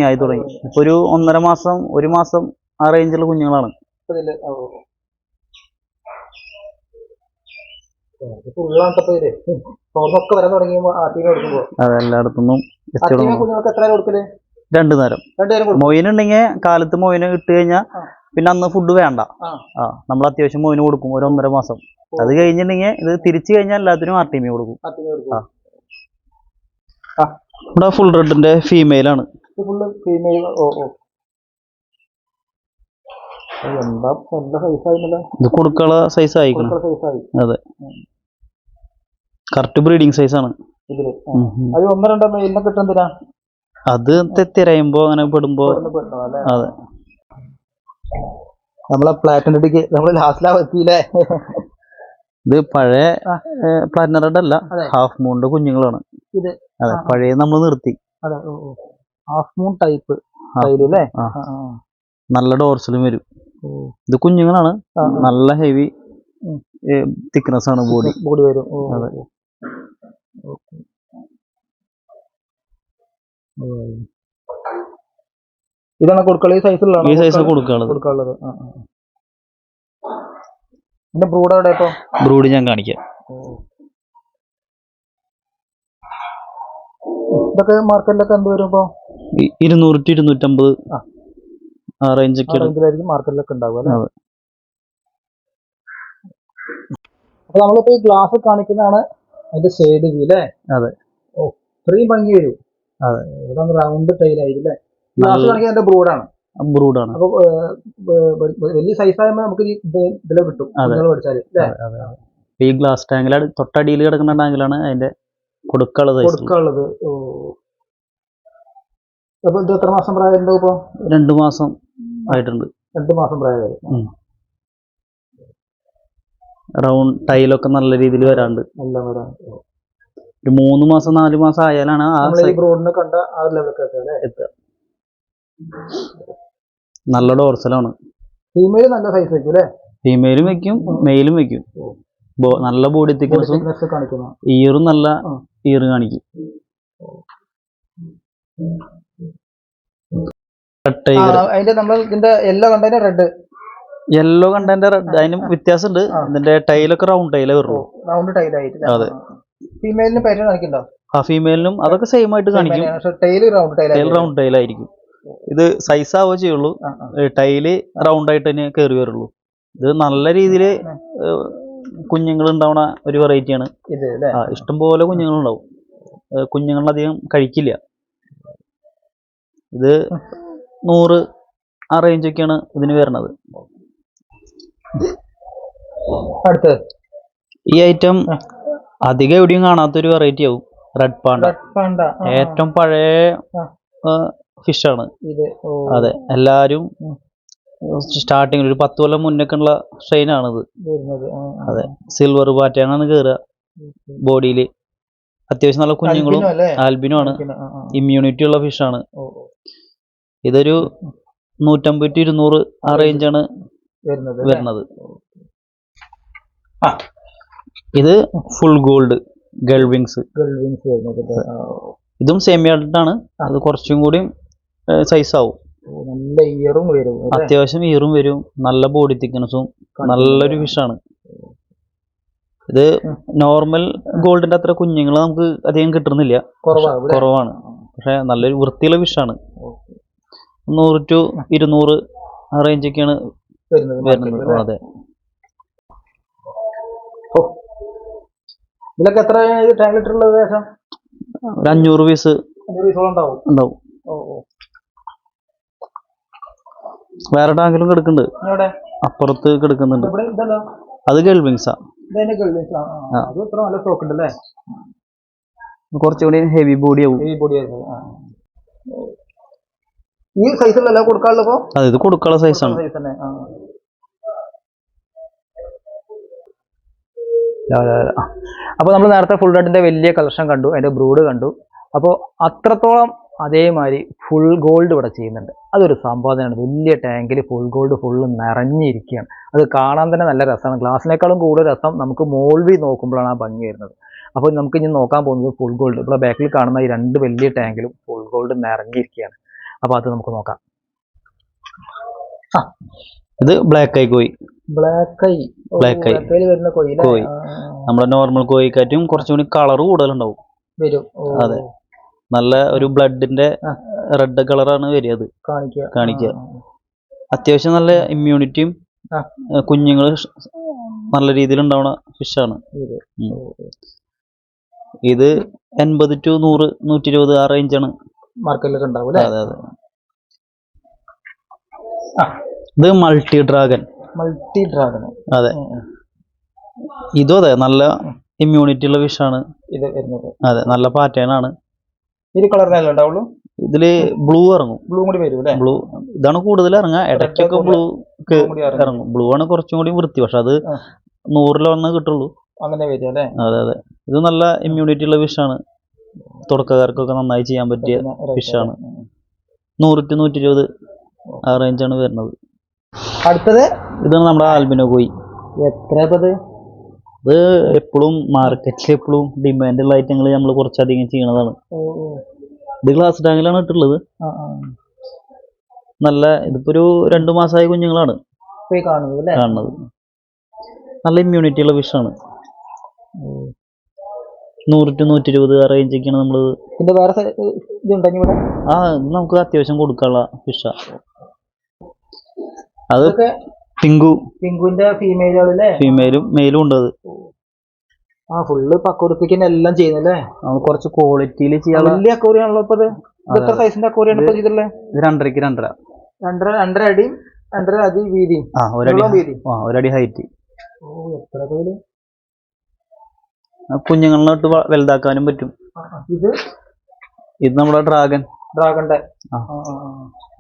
ആയി തുടങ്ങി. ഇപ്പൊ ഒരു 1.5 മാസം 1 മാസം ആ റേഞ്ചിലുള്ള കുഞ്ഞുങ്ങളാണ്. അതെ, എല്ലായിടത്തുനിന്നും 2 നേരം. മൊയിനുണ്ടെങ്കിൽ കാലത്ത് മൊയിന് ഇട്ട് കഴിഞ്ഞാൽ പിന്നെ അന്ന് ഫുഡ് വേണ്ട. നമ്മൾ അത്യാവശ്യം മൊയിന് കൊടുക്കും ഒരു 1.5 മാസം. അത് കഴിഞ്ഞിട്ടുണ്ടെങ്കിൽ ഇത് തിരിച്ചു കഴിഞ്ഞാൽ എല്ലാത്തിനും ആർട്ടീമിയ കൊടുക്കും. ഇവിടെ ഫുൾ റെഡിന്റെ ഫീമെയിൽ ആണ്. ഇത് കൊടുക്കാനുള്ള സൈസ് ആയിക്കണം. അതെ, കറക്റ്റ് ബ്രീഡിംഗ് സൈസ് ആണ്. അത് തിരയുമ്പോ അങ്ങനെ പെടുമ്പോ. അതെ, നമ്മളെ പ്ലാറ്റിനടിക്ക് നമ്മൾ ലാസ്റ്റിലാ എത്തിയില്ലേ? ഇത് പഴയ പ്ലാറ്റിനം റെഡ് അല്ല, ഹാഫ് മൂണിന്റെ കുഞ്ഞുങ്ങളാണ്. അതെ, പഴയ നമ്മൾ നിർത്തി. ഹാഫ് മൂൺ ടൈപ്പ് അല്ലേ? നല്ല ഡോർസലും വരും. ഇത് കുഞ്ഞുങ്ങളാണ്, നല്ല ഹെവി തിക്നെസ് ആണ് ബോഡി വരും. അതെ, ഇതാണ് കൊടുക്കള. ഈ സൈസിലുള്ള ഈ സൈസ് കൊടുക്കാനുള്ളത്. പിന്നെ ബ്രൂഡ് എവിടെ? ഇപ്പൊ ബ്രൂഡ് ഞാൻ കാണിക്കാം. ഇതൊക്കെ മാർക്കറ്റിലൊക്കെ എന്ത് വരും ഇപ്പൊ? 200 to 250 ആ റേഞ്ചൊക്കെയാണ് മാർക്കറ്റിലൊക്കെ ഉണ്ടാവുക അല്ലേ? അപ്പൊ നമ്മളിപ്പോ ഈ ഗ്ലാസ് കാണിക്കുന്നതാണ് അതിന്റെ സൈഡ് വ്യൂ അല്ലേ? അതെ. ഓ, ഇത്രയും ഭംഗി വരും. അതെ, ഇവിടെ റൗണ്ട് ടൈലായിരിക്കും അല്ലേ? ഗ്ലാസ് കാണിക്കുന്ന അതിന്റെ ബ്രൂഡാണ്. അപ്പൊ വലിയ സൈസാകുമ്പോ നമുക്ക് ഇതിലെ കിട്ടും പഠിച്ചാല് അല്ലേ? ഈ ഗ്ലാസ് ടാങ്കിലാണ് തൊട്ടടിയിൽ കിടക്കുന്ന ടാങ്കിലാണ് അതിന്റെ കൊടുക്കാനുള്ളത്. ഓ, അപ്പൊ ഇത് എത്ര മാസം പ്രായമുണ്ടോ? ഇപ്പൊ 2 മാസം ആയിട്ടുണ്ട്. 2 മാസം പ്രായമായി. റൗണ്ട് ടൈലൊക്കെ നല്ല രീതിയിൽ വരാണ്ട് ഒരു 3 മാസം 4 മാസം ആയാലാണ് ബ്രോഡിനെ കണ്ട ആ ലെവലൊക്കെ എത്തുക. നല്ല ഡോർസലാണ്. ഫീമെയിൽ നല്ല സൈസ് വെക്കും അല്ലേ? ഫീമെയിലും വെക്കും മെയിലും വെക്കും. നല്ല ബോഡി തിക്നെസ്സും ഈറും നല്ല ഈറ് കാണിക്കും. അതിന്റെ നമ്മൾ ഇതിന്റെ യെല്ലോ കണ്ടതിന് റെഡ് അതിന് വ്യത്യാസമുണ്ട്. ഇതിന്റെ ടൈലൊക്കെ റൗണ്ട് ടൈലേ വരുള്ളൂ. റൗണ്ട് ടൈലായിട്ട്. അതെ. ഫീമെയിലിന് പാറ്റേൺ കാണിക്കണ്ടോ? ഫീമെയിലിനും അതൊക്കെ സെയിം ആയിട്ട് കാണിക്കും. ടൈൽ റൗണ്ട് ടൈലായിരിക്കും. ഇത് സൈസ് ആവോ ചെയ്യുള്ളൂ. ടൈല് റൗണ്ട് ആയിട്ട് തന്നെ കയറി വരുള്ളൂ. ഇത് നല്ല രീതിയിൽ കുഞ്ഞുങ്ങൾ ഉണ്ടാവുന്ന ഒരു വെറൈറ്റിയാണ്. ഇഷ്ടംപോലെ കുഞ്ഞുങ്ങളുണ്ടാവും. കുഞ്ഞുങ്ങളധികം കഴിക്കില്ല. ഇത് 100 ആ റേഞ്ചൊക്കെയാണ് ഇതിന് വരുന്നത്. അടുത്ത് ഈ ഐറ്റം അധികം എവിടെയും കാണാത്തൊരു വെറൈറ്റി ആവും. Red Panda. ഏറ്റവും പഴയ ഫിഷാണ്. അതെ, എല്ലാരും സ്റ്റാർട്ടിങ് ഒരു 10 കൊല്ലം മുന്നൊക്കെ ഉള്ള ഷൈനാണിത്. അതെ, സിൽവർ പാറ്റേണാണ് കയറുക ബോഡിയിൽ. അത്യാവശ്യം നല്ല കുഞ്ഞുങ്ങളും ആൽബിനോ ആണ്. ഇമ്മ്യൂണിറ്റി ഉള്ള ഫിഷാണ്. ഇതൊരു 150 to 200 ആ റേഞ്ചാണ് വരുന്നത്. ഇത് ഫുൾ ഗോൾഡ് ഗൾ വിങ്സ്. ഇതും സെമി അഡൽട്ടാണ്. അത് കുറച്ചും കൂടി സൈസ് ആവും. അത്യാവശ്യം ഈറും വരും. നല്ല ബോഡി തിക്നെസ്സും നല്ലൊരു ഫിഷാണ്. ഇത് നോർമൽ ഗോൾഡിന്റെ അത്ര കുഞ്ഞുങ്ങൾ നമുക്ക് അധികം കിട്ടുന്നില്ല, കുറവാണ്. പക്ഷെ നല്ലൊരു വൃത്തിയുള്ള ഫിഷാണ്. 100 to 200 ആ റേഞ്ചൊക്കെയാണ് വരുന്നത്. അതെ. ഇതിലൊക്കെ എത്ര ടാങ്ക് ലിറ്റർ ഉള്ളത്? ഏകദേശം ഒരു 500 പീസ് ഉണ്ടാവും. വേറെ ടാങ്കിലും കിടക്കുന്നുണ്ട്, അപ്പുറത്ത് കിടക്കുന്നുണ്ട്. അത് ഗൾവിങ്സാ. കുറച്ചുകൂടി ഹെവി ബോഡി ആവും. ഈ സൈസിലല്ല കൊടുക്കാനുള്ളപ്പോ? അതെ, ഇത് കൊടുക്കാനുള്ള സൈസാണ്. അപ്പോൾ നമ്മൾ നേരത്തെ ഫുൾ റെഡിന്റെ വലിയ കളക്ഷൻ കണ്ടു, അതിന്റെ ബ്രൂഡ് കണ്ടു. അപ്പോൾ അത്രത്തോളം അതേമാതിരി ഫുൾ ഗോൾഡ് ഇവിടെ ചെയ്യുന്നുണ്ട്. അതൊരു സംഭവമാണ്. വലിയ ടാങ്കിൽ ഫുൾ ഗോൾഡ് ഫുള്ള് നിറഞ്ഞിരിക്കുകയാണ്. അത് കാണാൻ തന്നെ നല്ല രസമാണ്. ഗ്ലാസിനേക്കാളും കൂടുതൽ രസം നമുക്ക് മോൾവി നോക്കുമ്പോഴാണ് ആ ഭംഗി വരുന്നത്. അപ്പോൾ നമുക്ക് ഇനി നോക്കാൻ പോകുന്നത് ഫുൾ ഗോൾഡ്. ഇവിടെ ബാക്കിൽ കാണുന്ന ഈ 2 വലിയ ടാങ്കിലും ഫുൾ ഗോൾഡ് നിറഞ്ഞിരിക്കുകയാണ്. അപ്പോൾ അത് നമുക്ക് നോക്കാം. ഇത് ബ്ലാക്ക് ഐ കോയി. ബ്ലാക്ക് ഐ വരുന്ന കോയി. നമ്മുടെ നോർമൽ കോയിക്കാറ്റും കുറച്ചും കൂടി കളർ കൂടുതലുണ്ടാവും. അതെ, നല്ല ഒരു ബ്ലഡിന്റെ റെഡ് കളറാണ് വരിക. അത് കാണിക്കുക. അത്യാവശ്യം നല്ല ഇമ്മ്യൂണിറ്റിയും കുഞ്ഞുങ്ങൾ നല്ല രീതിയിൽ ഉണ്ടാവുന്ന ഫിഷാണ്. ഇത് 80 to 100 120 ആ റേഞ്ചാണ് മാർക്കറ്റിലൊക്കെ ഉണ്ടാവും. അതെ അതെ. ഇത് മൾട്ടി ഡ്രാഗൺ. അതെ, ഇതും അതെ നല്ല ഇമ്മ്യൂണിറ്റി ഉള്ള ഫിഷാണ്. അതെ, നല്ല പാറ്റേൺ ആണ്. ഇതില് ബ്ലൂ ഇറങ്ങും. ബ്ലൂ ഇതാണ് കൂടുതൽ ഇറങ്ങുക. ഇടയ്ക്കൊക്കെ ബ്ലൂ ഇറങ്ങും. ബ്ലൂ ആണ് കുറച്ചും കൂടി വൃത്തി. പക്ഷെ അത് 100 കിട്ടുള്ളൂ. അതെ അതെ. ഇത് നല്ല ഇമ്മ്യൂണിറ്റി ഉള്ള ഫിഷാണ്. തുടക്കക്കാർക്കൊക്കെ നന്നായി ചെയ്യാൻ പറ്റിയ ഫിഷാണ്. 100 to 120 ആ റേഞ്ചാണ് വരുന്നത്. അടുത്തത് ഇതാണ് നമ്മുടെ ആൽബിനോ കോയി. ഇത് എപ്പോഴും മാർക്കറ്റിൽ എപ്പോഴും ഡിമാൻഡുള്ള ഐറ്റങ്ങൾ നമ്മൾ കുറച്ചധികം ചെയ്യണതാണ്. ഇത് ഗ്ലാസ് ടാങ്കിലാണ് ഇട്ടുള്ളത്. നല്ല ഇതിപ്പോ ഒരു 2 മാസമായ കുഞ്ഞുങ്ങളാണ് കാണുന്നത്. നല്ല ഇമ്മ്യൂണിറ്റി ഉള്ള ഫിഷാണ്. 100 to 120 ആ റേഞ്ചൊക്കെയാണ് നമ്മൾ. ഇതുണ്ടെങ്കിൽ ഇവിടെ ആ ഇത് നമുക്ക് അത്യാവശ്യം കൊടുക്കാനുള്ള ഫിഷാ. അത് പിങ്കുവിന്റെ ഫീമെയിലുകളല്ലേ? ഫീമെയിലും മെയിലും ഉണ്ട്. അത് ഫുള്ള് പക്വറിപ്പിക്കുന്ന എല്ലാം ചെയ്യുന്നല്ലേ? നമുക്ക് കുറച്ച് ക്വാളിറ്റിയിൽ ചെയ്യാൻ. വലിയ അക്വേറിയാണല്ലോ ഇപ്പൊ ഇത്. എത്ര സൈസിന്റെ അക്വേറിയാണ് ഇപ്പൊ ചെയ്തിട്ടുള്ളത്? ഇത് 2.5 2.5 അടി 2.5 അടി വീതിയും ഒരടി ഹൈറ്റ്. എത്ര പേര് കുഞ്ഞുങ്ങളിലോട്ട് വലുതാക്കാനും പറ്റും. ഇത് നമ്മുടെ ഡ്രാഗന്റെ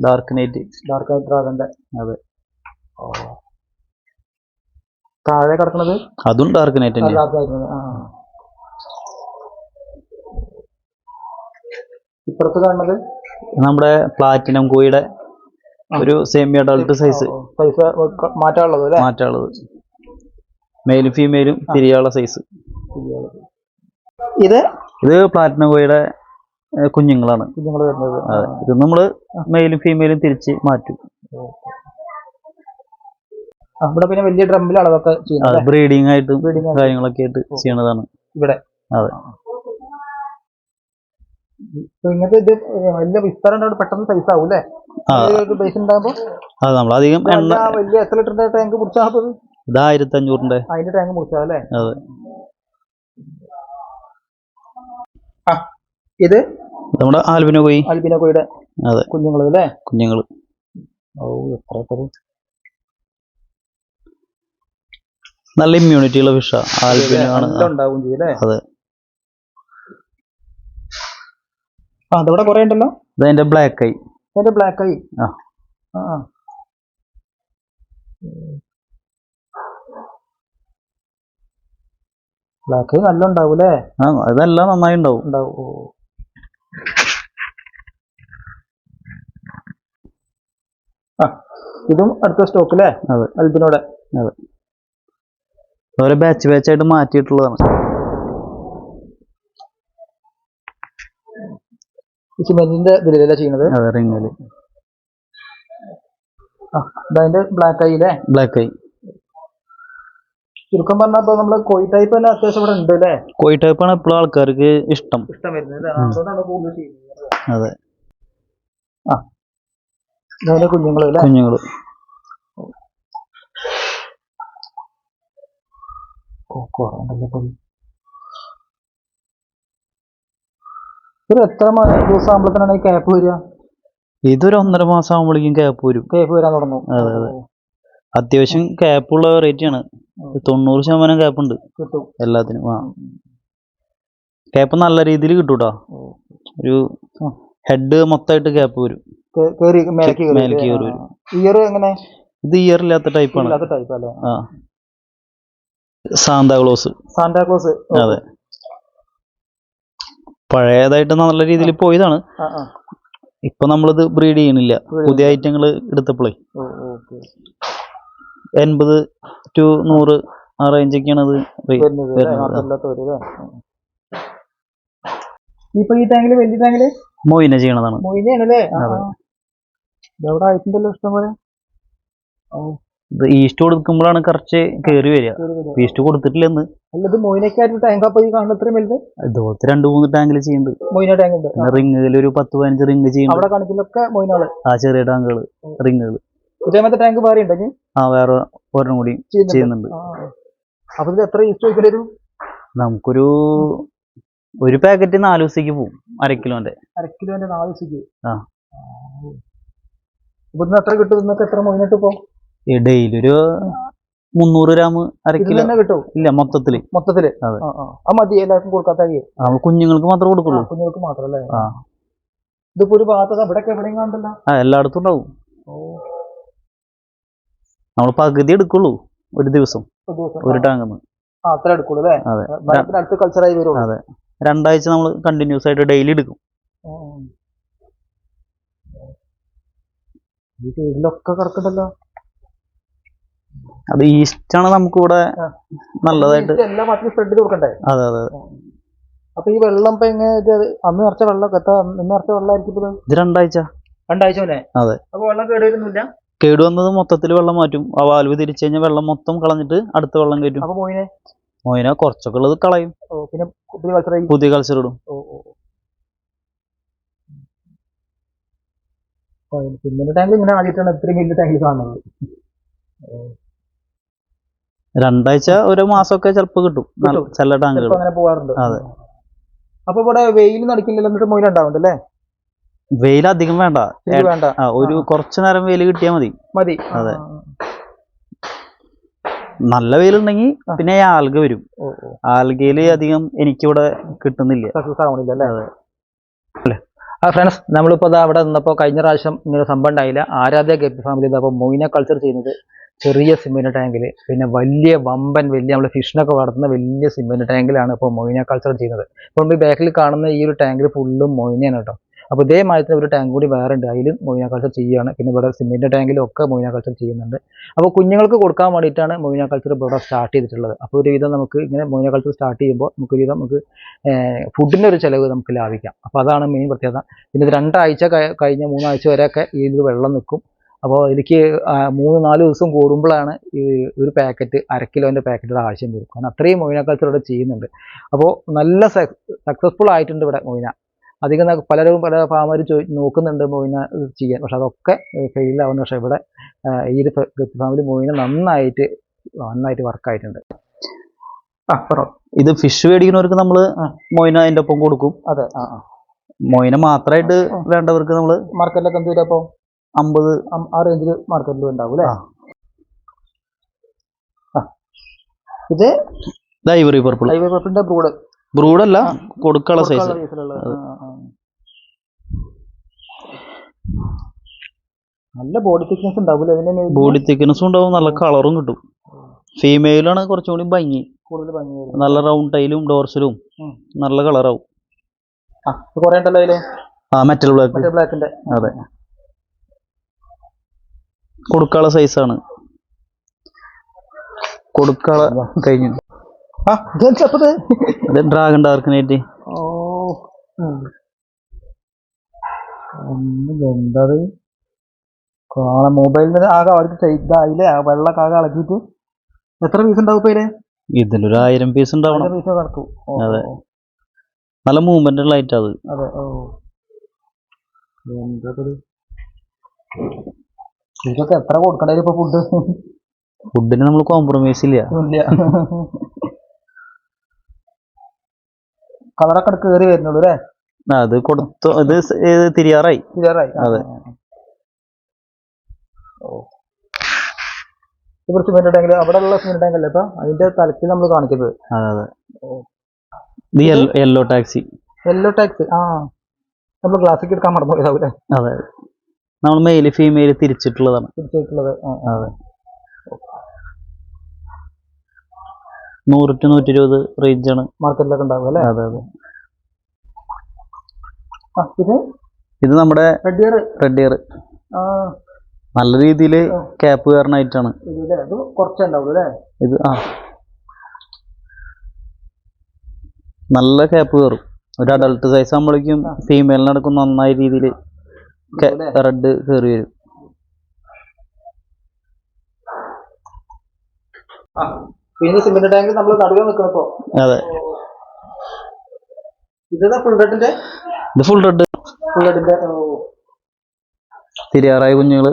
ഡാർക്ക് നൈറ്റ് ഡ്രാഗന്റെ. അതെ. താഴെ കിടക്കുന്നത് അതും ഡാർക്ക് നൈറ്റ് തന്നെ. ഇപ്പുറത്ത് കാണുന്നത് നമ്മുടെ പ്ലാറ്റിനം കോയിയുടെ ഒരു സെമി അഡൾട്ട് സൈസ് മാറ്റാനുള്ളത്. മെയിലും ഫീമെയിലും തിരിയാനുള്ള സൈസ്. ഇത് പ്ലാറ്റിനം കോയിയുടെ കുഞ്ഞുങ്ങളാണ്. അതെ. ഇത് നമ്മള് മെയിലും ഫീമെയിലും തിരിച്ച് മാറ്റും. ഇവിടെ പിന്നെ വലിയ ഡ്രമ്മിലാണ് അതൊക്കെ ചെയ്യുന്നത്. ബ്രീഡിംഗ് ആയിട്ടും കാര്യങ്ങളൊക്കെ ആയിട്ട് ചെയ്യണതാണ് ഇവിടെ. അതെ. ഇങ്ങനത്തെ ഇത് വലിയ വിസ്താരം പെട്ടെന്ന് സൈസ് ആവും അല്ലേ? ബേസ് ഉണ്ടാകുമ്പോ അത് നമ്മളധികം വലിയ എത്ര ലിറ്ററിന്റെ ടാങ്ക് മുറിച്ചാൽ ഇത് 1500 അതിന്റെ ടാങ്ക് മുറിച്ചാൽ അല്ലേ? അതെ. ഇത് നമ്മുടെ ആൽബിനോ കോയിയുടെ അതെ കുഞ്ഞുങ്ങൾ അല്ലേ? കുഞ്ഞുങ്ങള്. എത്ര നല്ല ഇമ്മ്യൂണിറ്റി ഉള്ള ഫിഷാ ആൽബിനോ ആണ്. അതെ. അതവിടെ കുറെ ഉണ്ടല്ലോ. ഇതതിന്റെ ബ്ലാക്ക് ഐ. ബ്ലാക്ക് ഐ നല്ല ഉണ്ടാവൂലേ? അതെല്ലാം നന്നായി ഉണ്ടാവും. ഇതും അടുത്ത സ്റ്റോക്ക് അല്ലേ? അതെ. ആൽബിനോടെ. അതെ. ഓരോ ബാച്ച് ആയിട്ട് മാറ്റിയിട്ടുള്ളതാണ്. സിമെന്റിന്റെ ഇതിലല്ലേ ചെയ്യുന്നത്? അതെ. റിങ്ങില്. അതിന്റെ ബ്ലാക്ക് ഐ. ചുരുക്കം പറഞ്ഞപ്പോ നമ്മള് കോയി ടൈപ്പ് തന്നെ അത്യാവശ്യം ഇവിടെ ഉണ്ട് അല്ലേ? കോയി ടൈപ്പാണ് എപ്പോഴും ആൾക്കാർക്ക് ഇഷ്ടം വരുന്നത്. അതുകൊണ്ടാണ് കൂടുതൽ ചെയ്യുന്നത്. അതെ. കുഞ്ഞുങ്ങള് എത്ര ദിവസം ആകുമ്പോഴത്തേനാണ് ഈ ക്യാപ്പ് വരിക? ഇതൊരു 1.5 മാസം ആകുമ്പോഴേക്കും ക്യാപ്പ് വരാൻ തുടങ്ങും. അതെ. അതെ. അത്യാവശ്യം ക്യാപ്പുള്ള വെറൈറ്റി ആണ്. 90% ക്യാപ്പ് ഉണ്ട് എല്ലാത്തിനും. ക്യാപ്പ് നല്ല രീതിയിൽ കിട്ടൂട്ടോ. ഒരു ഹെഡ് മൊത്തമായിട്ട് ക്യാപ്പ് വരും. മേലേക്ക് വരും. ഇത് ഇയർ ഇല്ലാത്ത ടൈപ്പാണ്. സാന്താക്ലോസ്. അതെ. പഴയതായിട്ട് നല്ല രീതിയിൽ പോയതാണ്. ഇപ്പൊ നമ്മളിത് ബ്രീഡ് ചെയ്യണില്ല. പുതിയ ഐറ്റങ്ങൾ എടുത്തപ്പോഴേ 80 to 100 ആ റേഞ്ചൊക്കെയാണ് അത് മൊയിന ചെയ്യണതാണ്. ഇത് ഈസ്റ്റ് കൊടുക്കുമ്പോഴാണ് കുറച്ച് കയറി വരിക. ഈസ്റ്റ് കൊടുത്തിട്ടില്ലെന്ന്. ഇതുപോലത്തെ 2-3 ടാങ്കിൽ ചെയ്യുന്നുണ്ട്. റിങ്ങുകൾ ഒരു 10-15 റിങ് ചെയ്യുന്നുണ്ട്. ആ ചെറിയ ടാങ്കുകള് റിങ്ങുകൾ. വേറെ ഒരെണ്ണം കൂടി ചെയ്യുന്നുണ്ട്. നമുക്കൊരു പാക്കറ്റ് 4 ദിവസത്തേക്ക് പോകും. 1/2 കിലോന്റെ 4 ദിവസത്തേക്ക്. എത്ര കിട്ടും? എത്ര മൊയിനിട്ട് പോ? ഡെയിലി ഒരു 300 ഗ്രാം 1/2 കിലോ കിട്ടും. ഇല്ല, മൊത്തത്തില്. അതെ. മതി എല്ലാവർക്കും കൊടുക്കാത്ത കുഞ്ഞുങ്ങൾക്ക് മാത്രമേ കൊടുക്കുള്ളൂ. കുഞ്ഞുങ്ങൾക്ക് മാത്രല്ലേ? ഇതിപ്പോ ഒരു ഭാഗത്ത് എവിടെയും കണ്ടല്ലോ. എല്ലായിടത്തും ഉണ്ടാവും. നമ്മൾ പകുതി എടുക്കുള്ളൂ ഒരു ദിവസം ഒരു ടാങ്ക്. അത്ര എടുക്കുള്ളൂ അല്ലേ? അടുത്ത കൾച്ചറായി വരും. അതെ. 2 ആഴ്ച നമ്മൾ കണ്ടിന്യൂസ് ആയിട്ട് ഡെയിലി എടുക്കും. ഈ സൈഡിലൊക്കെ കിടക്കണ്ടല്ലോ. അത് ഈസ്റ്റ് ആണ് നമുക്ക് ഇവിടെ നല്ലതായിട്ട് എല്ലാ ഭാഗത്തും സ്പ്രെഡ് ചെയ്ത് കൊടുക്കണ്ടേ? അതെ. അതെ. അപ്പൊ ഈ വെള്ളം ഇപ്പൊ എങ്ങനെ അന്ന് നിറച്ച വെള്ളം ഇന്ന് നിറച്ച വെള്ളമായിരിക്കും ഇത്? 2 ആഴ്ച. 2 ആഴ്ച അല്ലേ? അതെ. അപ്പൊ വെള്ളം കേടുവരുന്നില്ല? കേടുവന്നത് മൊത്തത്തിൽ വെള്ളം മാറ്റും. ആ വാൽവ് തിരിച്ചു കഴിഞ്ഞാൽ വെള്ളം മൊത്തം കളഞ്ഞിട്ട് അടുത്ത വെള്ളം കയറ്റും. അപ്പൊ മോയിന കുറച്ചൊക്കെ ഉള്ളത് കളയും. പിന്നെ പുതിയ കൾച്ചർ ഇടും. സിമെന്റ് ടാങ്ക് ഇങ്ങനെ ആദ്യമായിട്ടാണ് ഇത്രയും വലിയ ടാങ്കിൽ കാണുന്നത്. 2 ആഴ്ച 1 മാസമൊക്കെ ചിലപ്പോ കിട്ടും ചില ടാങ്കുകൾ. അങ്ങനെ പോകാറുണ്ട്. അതെ. അപ്പൊ ഇവിടെ വെയിൽ നടക്കില്ലല്ലോ, എന്നിട്ട് മൊയിന ഉണ്ടാവുന്നുണ്ട് അല്ലേ? വെയിൽ അധികം വേണ്ട, വേണ്ട. ഒരു കുറച്ചു നേരം വെയിൽ കിട്ടിയാൽ മതി. മതി. അതെ. നല്ല വെയിലുണ്ടെങ്കിൽ പിന്നെ ആൽഗ വരും. ആൽഗയില് അധികം എനിക്കിവിടെ കിട്ടുന്നില്ല. സക്സസ് ആവണില്ല അല്ലേ? ഫ്രണ്ട്സ്, നമ്മളിപ്പോ അവിടെ നിന്നപ്പോ കഴിഞ്ഞ പ്രാവശ്യം ഇങ്ങനെ സംഭവം ഉണ്ടായില്ല. ആരാധ്യ ഗപ്പി ഫാമിലി അപ്പോൾ മൊയിന കൾച്ചർ ചെയ്യുന്നത് ചെറിയ സിമെന്റ് ടാങ്കിൽ, പിന്നെ വലിയ വമ്പൻ വലിയ നമ്മൾ ഫിഷിനൊക്കെ വളർത്തുന്ന വലിയ സിമെന്റ് ടാങ്കിലാണ് ഇപ്പോൾ മൊയിന കൾച്ചർ ചെയ്യുന്നത്. ഇപ്പോൾ ഈ ബാക്കിൽ കാണുന്ന ഈ ഒരു ടാങ്കിൽ ഫുള്ളും മൊയിനയാണ് കേട്ടോ. അപ്പോൾ ഇതേമാതിരി ഒരു ടാങ്ക് കൂടി വേറെ ഉണ്ട്, അതിലും മൊയിന കൾച്ചർ ചെയ്യുകയാണ്. പിന്നെ ഇവിടെ സിമെന്റ് ടാങ്കിലും ഒക്കെ മൊയിന കൾച്ചർ ചെയ്യുന്നുണ്ട്. അപ്പോൾ കുഞ്ഞുങ്ങൾക്ക് കൊടുക്കാൻ വേണ്ടിയിട്ടാണ് മൊയിന കൾച്ചർ ഇവിടെ സ്റ്റാർട്ട് ചെയ്തിട്ടുള്ളത്. അപ്പോൾ ഒരുവിധം നമുക്ക് ഇങ്ങനെ മൊയിന കൾച്ചർ സ്റ്റാർട്ട് ചെയ്യുമ്പോൾ നമുക്ക് ഫുഡിൻ്റെ ഒരു ചിലവ് നമുക്ക് ലാഭിക്കാം. അപ്പോൾ അതാണ് മെയിൻ പ്രത്യേകത. പിന്നെ ഇത് 2 ആഴ്ച കഴിഞ്ഞ 3 ആഴ്ച വരെയൊക്കെ ഇതിൽ വെള്ളം നിൽക്കും. അപ്പോൾ എനിക്ക് 3-4 ദിവസം കൂടുമ്പോഴാണ് ഈ ഒരു പാക്കറ്റ് 1/2 കിലോൻ്റെ പാക്കറ്റുടെ ആവശ്യം വരും. കാരണം അത്രയും മൊയിന കൾച്ചർ ഇവിടെ ചെയ്യുന്നുണ്ട്. അപ്പോൾ നല്ല സക്സസ്ഫുൾ ആയിട്ടുണ്ട് ഇവിടെ മൊയിന. അധികം പല ഫാമർ നോക്കുന്നുണ്ട് മൊയിന ചെയ്യാൻ, പക്ഷെ അതൊക്കെ ഫെയിലാവുന്നു. പക്ഷേ ഇവിടെ ഈ ഒരു ഫാമിലി മൊയിന നന്നായിട്ട് വർക്കായിട്ടുണ്ട്. ഇത് ഫിഷ് മേടിക്കുന്നവർക്ക് നമ്മൾ മൊയിന അതിൻ്റെ ഒപ്പം കൊടുക്കും. അതെ. മൊയിന മാത്രമായിട്ട് വേണ്ടവർക്ക് നമ്മൾ മാർക്കറ്റിലൊക്കെ എന്ത് വരും? അപ്പോൾ 50 ആ റേഞ്ചിൽ മാർക്കറ്റിൽ ഉണ്ടാവും അല്ലേ? ഇത് ഐവറി പർപ്പിളിന്റെ ബ്രൂഡല്ല, കൊടുക്കാനുള്ള സൈസ്. നല്ല ബോഡി തിക്നെസ് ഉണ്ടാവും. ബോഡി തിക്നെസ്സും ഉണ്ടാവും, നല്ല കളറും കിട്ടും. ഫീമെയിലാണ് കുറച്ചും കൂടി ഭംഗി, നല്ല റൗണ്ട് ടൈലും ഡോർസലും നല്ല കളറാവും. മെറ്റൽ ബ്ലാക്കിന്റെ. അതെ, കൊടുക്കാനുള്ള സൈസാണ്. കൊടുക്കാനുള്ള കഴിഞ്ഞു. ഡ്രാഗൺ ഡാർക്കിനേറ്റ്. എന്താ കാണാൻ മൊബൈലിന് ആകെ അവർക്ക് ഇതായില്ലേ, വെള്ളമൊക്കെ ആകെ ഇളക്കിയിട്ട്. എത്ര പീസ് ഉണ്ടാവും ഇപ്പൊ ഇതിലൊരു 1000 പീസ് ഉണ്ടാവണം. പീസ് നടക്കും. അതെ, നല്ല മൂവ്മെന്റ് ഉള്ള ഐറ്റം അത്. അതെ. എന്താ ഇതൊക്കെ എത്ര കൊടുക്കണ്ടേ ഇപ്പൊ? ഫുഡിന് നമ്മൾ കോംപ്രമൈസ് ഇല്ല. കളറൊക്കെ കയറി വരുന്നുള്ളൂ അല്ലേ? അത് കൊടുത്തു, ഇത് തിരിയാറായി. അതെ. സിമെന്റ് ടാങ്ക് അവിടെ ഉള്ള സിമെന്റ് ടാങ്ക് അല്ലേ ഇപ്പൊ അതിന്റെ തലത്തിൽ നമ്മൾ കാണിക്കുന്നത്? അതെ. ഇത് യെല്ലോ ടാക്സി. നമ്മൾ ക്ലാസ്സിക്ക് എടുക്കാൻ മറന്നുപോയതാവൂല്ലേ? അതെ, നമ്മൾ മെയില് ഫീമെയില് തിരിച്ചിട്ടുള്ളതാണ്. അതെ. 100 to 120 റേഞ്ച് ആണ് മാർക്കറ്റിലൊക്കെ ഉണ്ടാവും അല്ലേ? അതെ. ഇത് നമ്മുടെ റെഡ് ഇയർ. നല്ല രീതിയിൽ ക്യാപ്പ് കയറാനായിട്ടാണ്. ഇത് നല്ല ക്യാപ്പ് കയറും. ഒരു അഡൾട്ട് സൈസ് ആകുമ്പോഴേക്കും ഫീമെയിലിനടക്കം നന്നായി രീതിയിൽ റെഡ് കയറി വരും. സിമെന്റ് ടാങ്ക് നമ്മൾ നടുവേ നിൽക്കണപ്പോ. അതെ. ഇത് ഫുൾ റെഡിന്റെ. ഇത് ഫുൾ റെഡിന്റെ തിരിയാറായ കുഞ്ഞുങ്ങള്.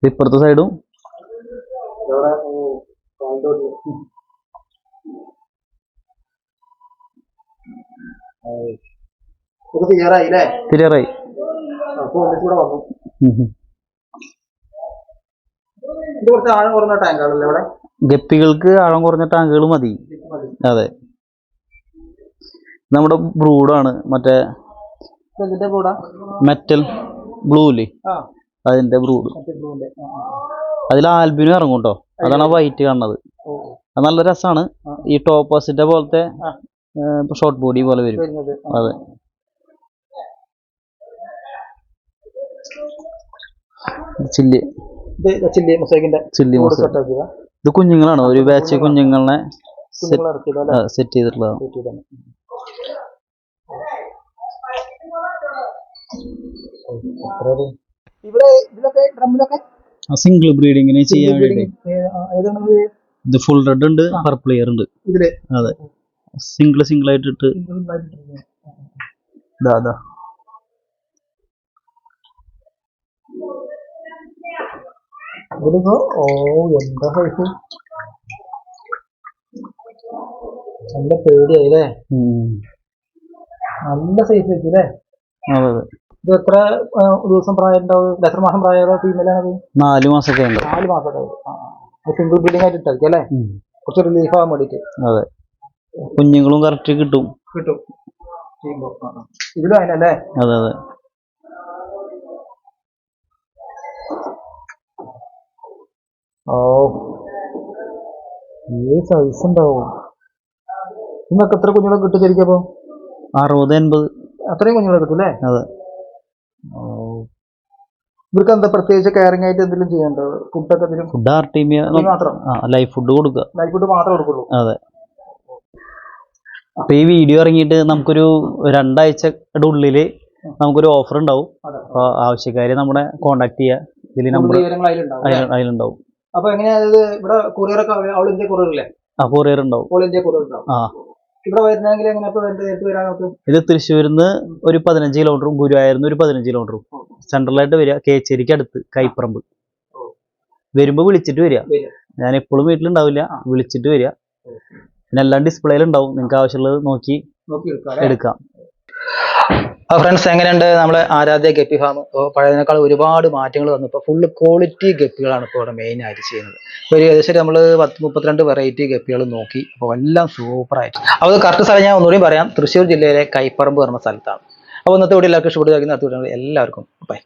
ഇപ്പുറത്തെ സൈഡും തിരിയാറായി. ഗപ്പികൾക്ക് ആഴം കുറഞ്ഞ ടാങ്കുകൾ മതി. അതെ, നമ്മുടെ ബ്രൂഡാണ്. മറ്റേ മെറ്റൽ ബ്ലൂല്, അതിന്റെ ബ്രൂഡ്. അതിൽ ആൽബിനും ഇറങ്ങും കേട്ടോ. അതാണ് വൈറ്റ് കാണുന്നത്. അത് നല്ല രസമാണ്. ഈ ടോപ്പസിന്റെ പോലത്തെ ഷോർട്ട് ബോഡി പോലെ വരും. അതെ. ചില്ലി ഇത് കുഞ്ഞുങ്ങളാണ്. ഒരു ബാച്ച് കുഞ്ഞുങ്ങളെ സെറ്റ് ചെയ്തിട്ടുള്ളതാണ്. സിംഗിൾ ബ്രീഡിങ്ങിന് ചെയ്യാൻ വേണ്ടി ഇത് ഫുൾ റെഡ് ഉണ്ട്, പർപ്പിൾ ഇയർ ഉണ്ട്. അതെ, സിംഗിൾ ആയിട്ട് ഇട്ട് ഇതാ ഇതിപ്പോ എന്താ സൈസ്, നല്ല പേടിയായില്ലേ, നല്ല സൈസ് വെച്ചില്ലേ. ഇത് എത്ര ദിവസം പ്രായം ഉണ്ടാവും, എത്ര മാസം പ്രായമുള്ള ഫീമെയിലാണത്? 4 മാസമൊക്കെ ഉണ്ട്. 4 മാസമൊക്കെ. സിംഗിൾ ബ്രീഡിംഗ് ആയിട്ട് ഇട്ടായിരിക്കും അല്ലേ, കുറച്ച് റിലീഫ് ആവാൻ വേണ്ടിട്ട്. അതെ, കുഞ്ഞുങ്ങളും കറക്റ്റ് കിട്ടും. ഇതിലും അതിനല്ലേ? അതെ അതെ. ഓ ഈ സൈസ് ഉണ്ടാവും. നിങ്ങൾക്ക് എത്ര കുഞ്ഞുങ്ങളെ കിട്ടും ശരിക്കും? അപ്പൊ 60-80 അത്രയും കുഞ്ഞുങ്ങളെ കിട്ടും അല്ലേ? അതെ. ഇവർക്ക് എന്താ പ്രത്യേകിച്ച് കെയറിംഗ് ആയിട്ട് എന്തെങ്കിലും ചെയ്യണ്ടോ? ഫുഡൊക്കെ ഫുഡ് ആർട്ടീമിയ മാത്രം, ലൈഫ് ഫുഡ് കൊടുക്കുക. ലൈഫ് ഫുഡ് മാത്രമേ കൊടുക്കുള്ളൂ? അതെ. അപ്പൊ ഈ വീഡിയോ ഇറങ്ങിയിട്ട് നമുക്കൊരു 2 ആഴ്ചയുടെ ഉള്ളില് നമുക്കൊരു ഓഫർ ഉണ്ടാവും. അപ്പൊ ആവശ്യക്കാര് നമ്മളെ കോണ്ടാക്ട് ചെയ്യുക. ഇതിൽ നമ്പർ അതിലുണ്ടാവും. അപ്പൊ എങ്ങനെയാ ഇവിടെ കൊറിയർ ഒക്കെ ഓൾ ഇന്ത്യ കൊറിയർ ഇല്ലേ? കൊറിയർ ഉണ്ടാവും. ഓൾ ഇന്ത്യ കൊറിയർ ഉണ്ടാവും. ഇവിടെ വരുന്നെങ്കിൽ എങ്ങനെ വരാനൊക്കെ? ഇത് തൃശ്ശൂരിന്ന് ഒരു 15 കിലോമീറ്ററും ഗുരുവായൂരിന്ന് ഒരു 15 കിലോമീറ്ററും. സെൻട്രലായിട്ട് വരിക, കേച്ചേരിക്ക് അടുത്ത് കൈപ്പറമ്പ്. വരുമ്പോ വിളിച്ചിട്ട് വരിക. ഞാൻ എപ്പോഴും വീട്ടിലുണ്ടാവില്ല, വിളിച്ചിട്ട് വരിക. പിന്നെ എല്ലാം ഡിസ്പ്ലേയിൽ ഉണ്ടാവും, നിങ്ങൾക്ക് ആവശ്യമുള്ളത് നോക്കി എടുക്കാം. ഫ്രണ്ട്സ്, എങ്ങനെയുണ്ട് നമ്മളെ ആരാധ്യ ഗപ്പി ഫാം? പഴയതിനേക്കാൾ ഒരുപാട് മാറ്റങ്ങൾ വന്നു. ഇപ്പോൾ ഫുള്ള് ക്വാളിറ്റി ഗപ്പികളാണ് ഇപ്പോൾ ഇവിടെ മെയിൻ ആയിട്ട് ചെയ്യുന്നത്. ഇപ്പോൾ ഒരു ഏകദേശം നമ്മൾ 10-32 വെറൈറ്റി ഗപ്പികൾ നോക്കി. അപ്പോൾ എല്ലാം സൂപ്പറായിട്ട്. അപ്പോൾ കറക്റ്റ് സ്ഥലം ഞാൻ ഒന്നുകൂടി പറയാം, തൃശ്ശൂർ ജില്ലയിലെ കൈപ്പറമ്പ് പറഞ്ഞ സ്ഥലത്താണ്. അപ്പോൾ ഇന്നത്തെ വീഡിയോ എല്ലാവർക്കും ഇഷ്ടപ്പെട്ടു. എല്ലാവർക്കും ബൈ.